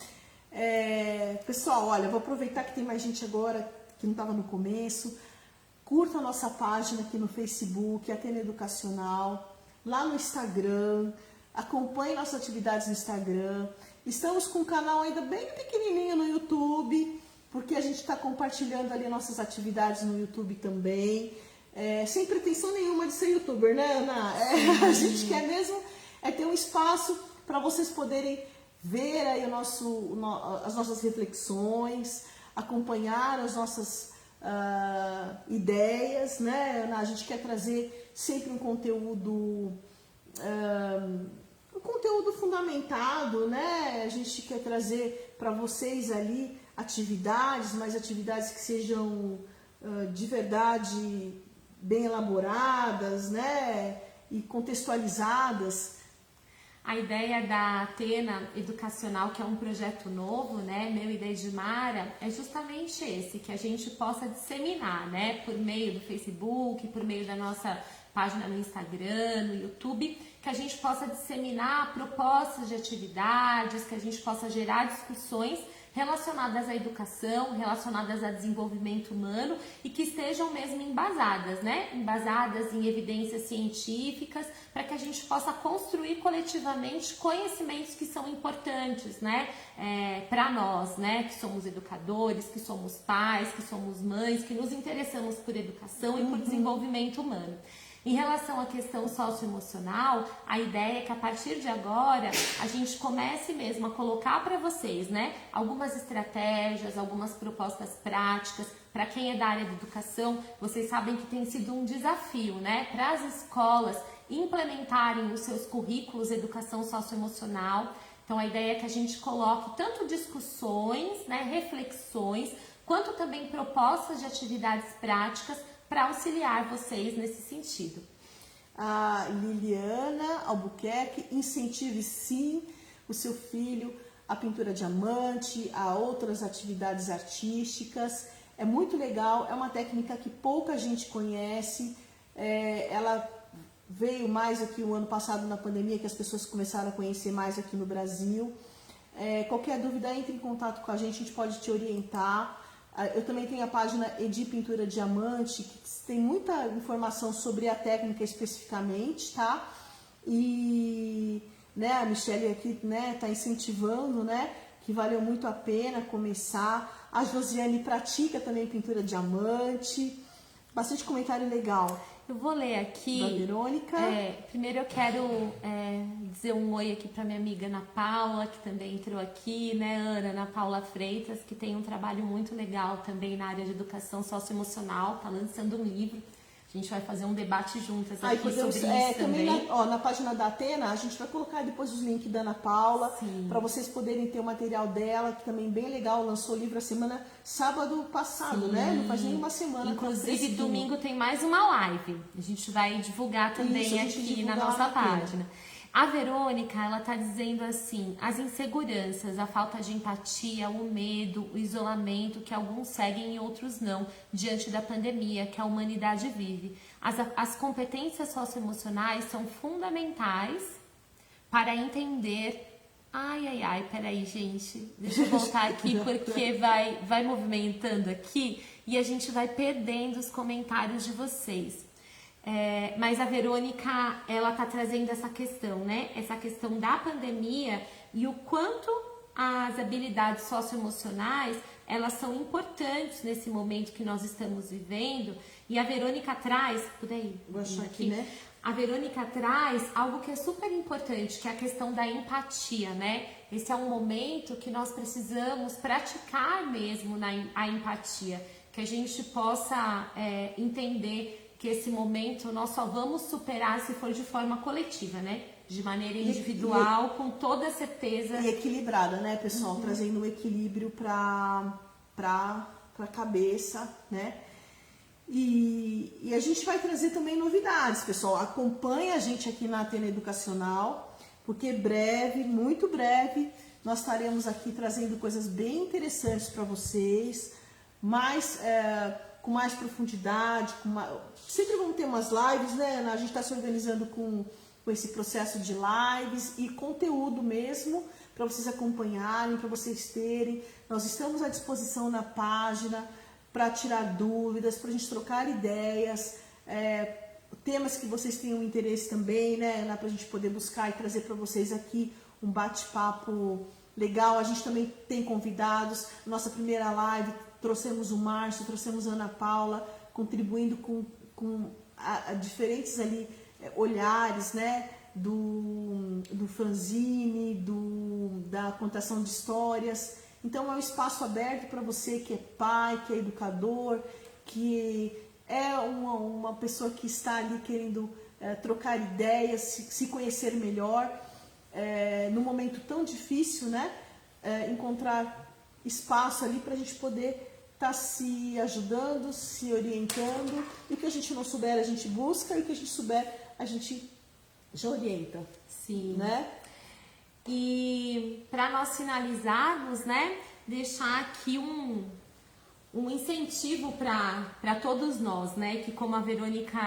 Pessoal, olha, vou aproveitar que tem mais gente agora que não estava no começo. Curta a nossa página aqui no Facebook, Atena Educacional, lá no Instagram. Acompanhe nossas atividades no Instagram. Estamos com um canal ainda bem pequenininho no YouTube, porque a gente está compartilhando ali nossas atividades no YouTube também. Sem pretensão nenhuma de ser youtuber, né, Ana? A gente quer mesmo ter um espaço para vocês poderem ver aí as nossas reflexões, acompanhar as nossas ideias, né, Ana? A gente quer trazer sempre um conteúdo fundamentado, né? A gente quer trazer para vocês ali atividades, mas atividades que sejam de verdade bem elaboradas, né? E contextualizadas. A ideia da Atena Educacional, que é um projeto novo, né, meu e da Edmara, é justamente esse, que a gente possa disseminar, né, por meio do Facebook, por meio da nossa página no Instagram, no YouTube, que a gente possa disseminar propostas de atividades, que a gente possa gerar discussões relacionadas à educação, relacionadas a desenvolvimento humano e que estejam mesmo embasadas, né? Embasadas em evidências científicas, para que a gente possa construir coletivamente conhecimentos que são importantes, né? Para nós, né? Que somos educadores, que somos pais, que somos mães, que nos interessamos por educação e por desenvolvimento humano. Em relação à questão socioemocional, a ideia é que a partir de agora a gente comece mesmo a colocar para vocês, né, algumas estratégias, algumas propostas práticas. Para quem é da área de educação, vocês sabem que tem sido um desafio, né, para as escolas implementarem nos seus currículos educação socioemocional. Então a ideia é que a gente coloque tanto discussões, né, reflexões, quanto também propostas de atividades práticas para auxiliar vocês nesse sentido. A Liliana Albuquerque, incentive sim o seu filho a pintura diamante, a outras atividades artísticas. É muito legal, é uma técnica que pouca gente conhece. Ela veio mais aqui o ano passado na pandemia, que as pessoas começaram a conhecer mais aqui no Brasil. Qualquer dúvida, entre em contato com a gente pode te orientar. Eu também tenho a página Edi Pintura Diamante, que tem muita informação sobre a técnica especificamente, tá? E a Michelle aqui tá incentivando, que valeu muito a pena começar. A Josiane pratica também pintura diamante. Bastante comentário legal. Eu vou ler aqui. Da Verônica. Primeiro eu quero dizer um oi aqui para minha amiga Ana Paula, que também entrou aqui, Ana Paula Freitas, que tem um trabalho muito legal também na área de educação socioemocional, tá lançando um livro. A gente vai fazer um debate juntas aqui sobre isso também. Na página da Atena, a gente vai colocar depois os links da Ana Paula, para vocês poderem ter o material dela, que também é bem legal, lançou o livro sábado passado, Não faz nem uma semana. Inclusive, domingo tem mais uma live. A gente vai divulgar também aqui na nossa página. A Verônica, ela tá dizendo assim, as inseguranças, a falta de empatia, o medo, o isolamento que alguns seguem e outros não, diante da pandemia que a humanidade vive. As competências socioemocionais são fundamentais para entender... Peraí, gente, deixa eu voltar aqui porque vai movimentando aqui e a gente vai perdendo os comentários de vocês. Mas a Verônica, ela tá trazendo essa questão, Essa questão da pandemia e o quanto as habilidades socioemocionais, elas são importantes nesse momento que nós estamos vivendo. E a Verônica traz, vou achar aqui, A Verônica traz algo que é super importante, que é a questão da empatia, Esse é um momento que nós precisamos praticar mesmo a empatia, que a gente possa entender que esse momento nós só vamos superar se for de forma coletiva, De maneira individual, com toda certeza. E equilibrada, pessoal? Trazendo um equilíbrio para a cabeça, E a gente vai trazer também novidades, pessoal. Acompanhe a gente aqui na Atena Educacional, porque breve, muito breve, nós estaremos aqui trazendo coisas bem interessantes para vocês, com mais profundidade, sempre vamos ter umas lives, A gente está se organizando com esse processo de lives e conteúdo mesmo, para vocês acompanharem, para vocês terem. Nós estamos à disposição na página para tirar dúvidas, para a gente trocar ideias, temas que vocês tenham interesse também, para a gente poder buscar e trazer para vocês aqui um bate-papo legal. A gente também tem convidados. Nossa primeira live, trouxemos o Márcio, trouxemos a Ana Paula, contribuindo com diferentes ali olhares, do fanzine, da contação de histórias. Então é um espaço aberto para você que é pai, que é educador, que é uma pessoa que está ali querendo trocar ideias, se conhecer melhor. Num momento tão difícil, encontrar espaço ali para a gente poder estar se ajudando, se orientando, e o que a gente não souber a gente busca, e o que a gente souber a gente já orienta. Sim. E para nós finalizarmos, deixar aqui um incentivo para todos nós, que como a Verônica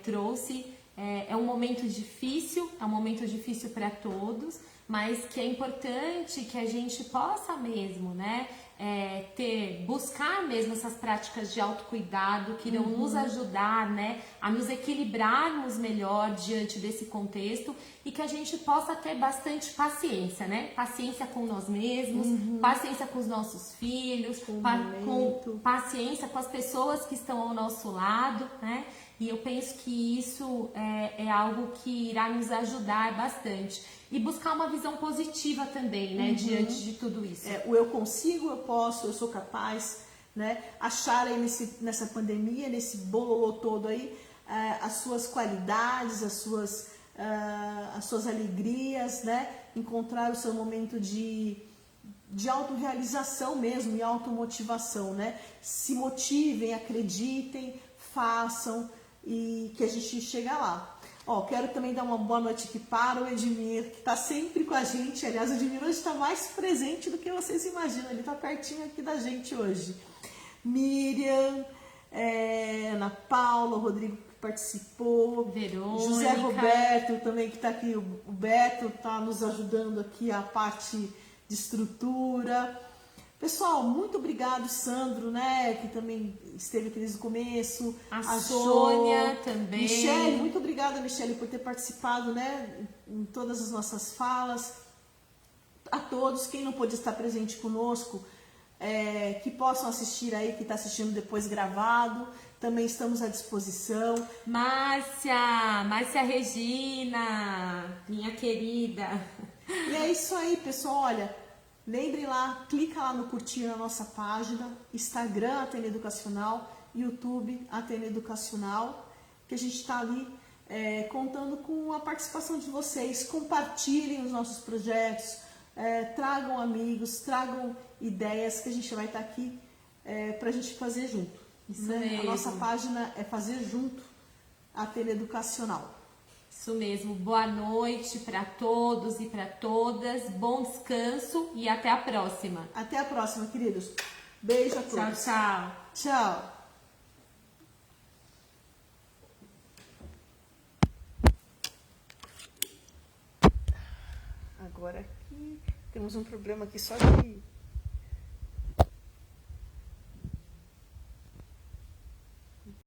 trouxe, é um momento difícil para todos, mas que é importante que a gente possa mesmo, buscar mesmo essas práticas de autocuidado que irão nos ajudar, a nos equilibrarmos melhor diante desse contexto e que a gente possa ter bastante paciência, Paciência com nós mesmos, paciência com os nossos filhos, com paciência com as pessoas que estão ao nosso lado, E eu penso que isso é algo que irá nos ajudar bastante. E buscar uma visão positiva também, diante de tudo isso. O eu consigo, eu posso, eu sou capaz, Achar aí nessa pandemia, nesse bololô todo aí, as suas qualidades, as suas alegrias, Encontrar o seu momento de autorrealização mesmo e automotivação, Se motivem, acreditem, façam, e que a gente chega lá. Ó, quero também dar uma boa noite aqui para o Edmir, que está sempre com a gente. Aliás, o Edmir hoje está mais presente do que vocês imaginam. Ele está pertinho aqui da gente hoje. Miriam, Ana Paula, o Rodrigo que participou. Verônica. José Roberto também que está aqui. O Beto está nos ajudando aqui a parte de estrutura. Pessoal, muito obrigado, Sandro, né, que também esteve aqui desde o começo. A Sônia também. Michele, muito obrigada, Michele, por ter participado, né, em todas as nossas falas. A todos, quem não pôde estar presente conosco, que possam assistir aí, que está assistindo depois gravado, também estamos à disposição. Márcia Regina, minha querida. E é isso aí, pessoal, olha... Lembrem lá, clica lá no curtir na nossa página, Instagram Atena Educacional, YouTube Atena Educacional, que a gente está ali contando com a participação de vocês. Compartilhem os nossos projetos, tragam amigos, tragam ideias que a gente vai estar aqui para a gente fazer junto. Isso né? mesmo. A nossa página é fazer junto Atena Educacional. Isso mesmo. Boa noite para todos e para todas. Bom descanso e até a próxima. Até a próxima, queridos. Beijo a todos. Tchau, tchau. Tchau. Agora aqui temos um problema aqui só de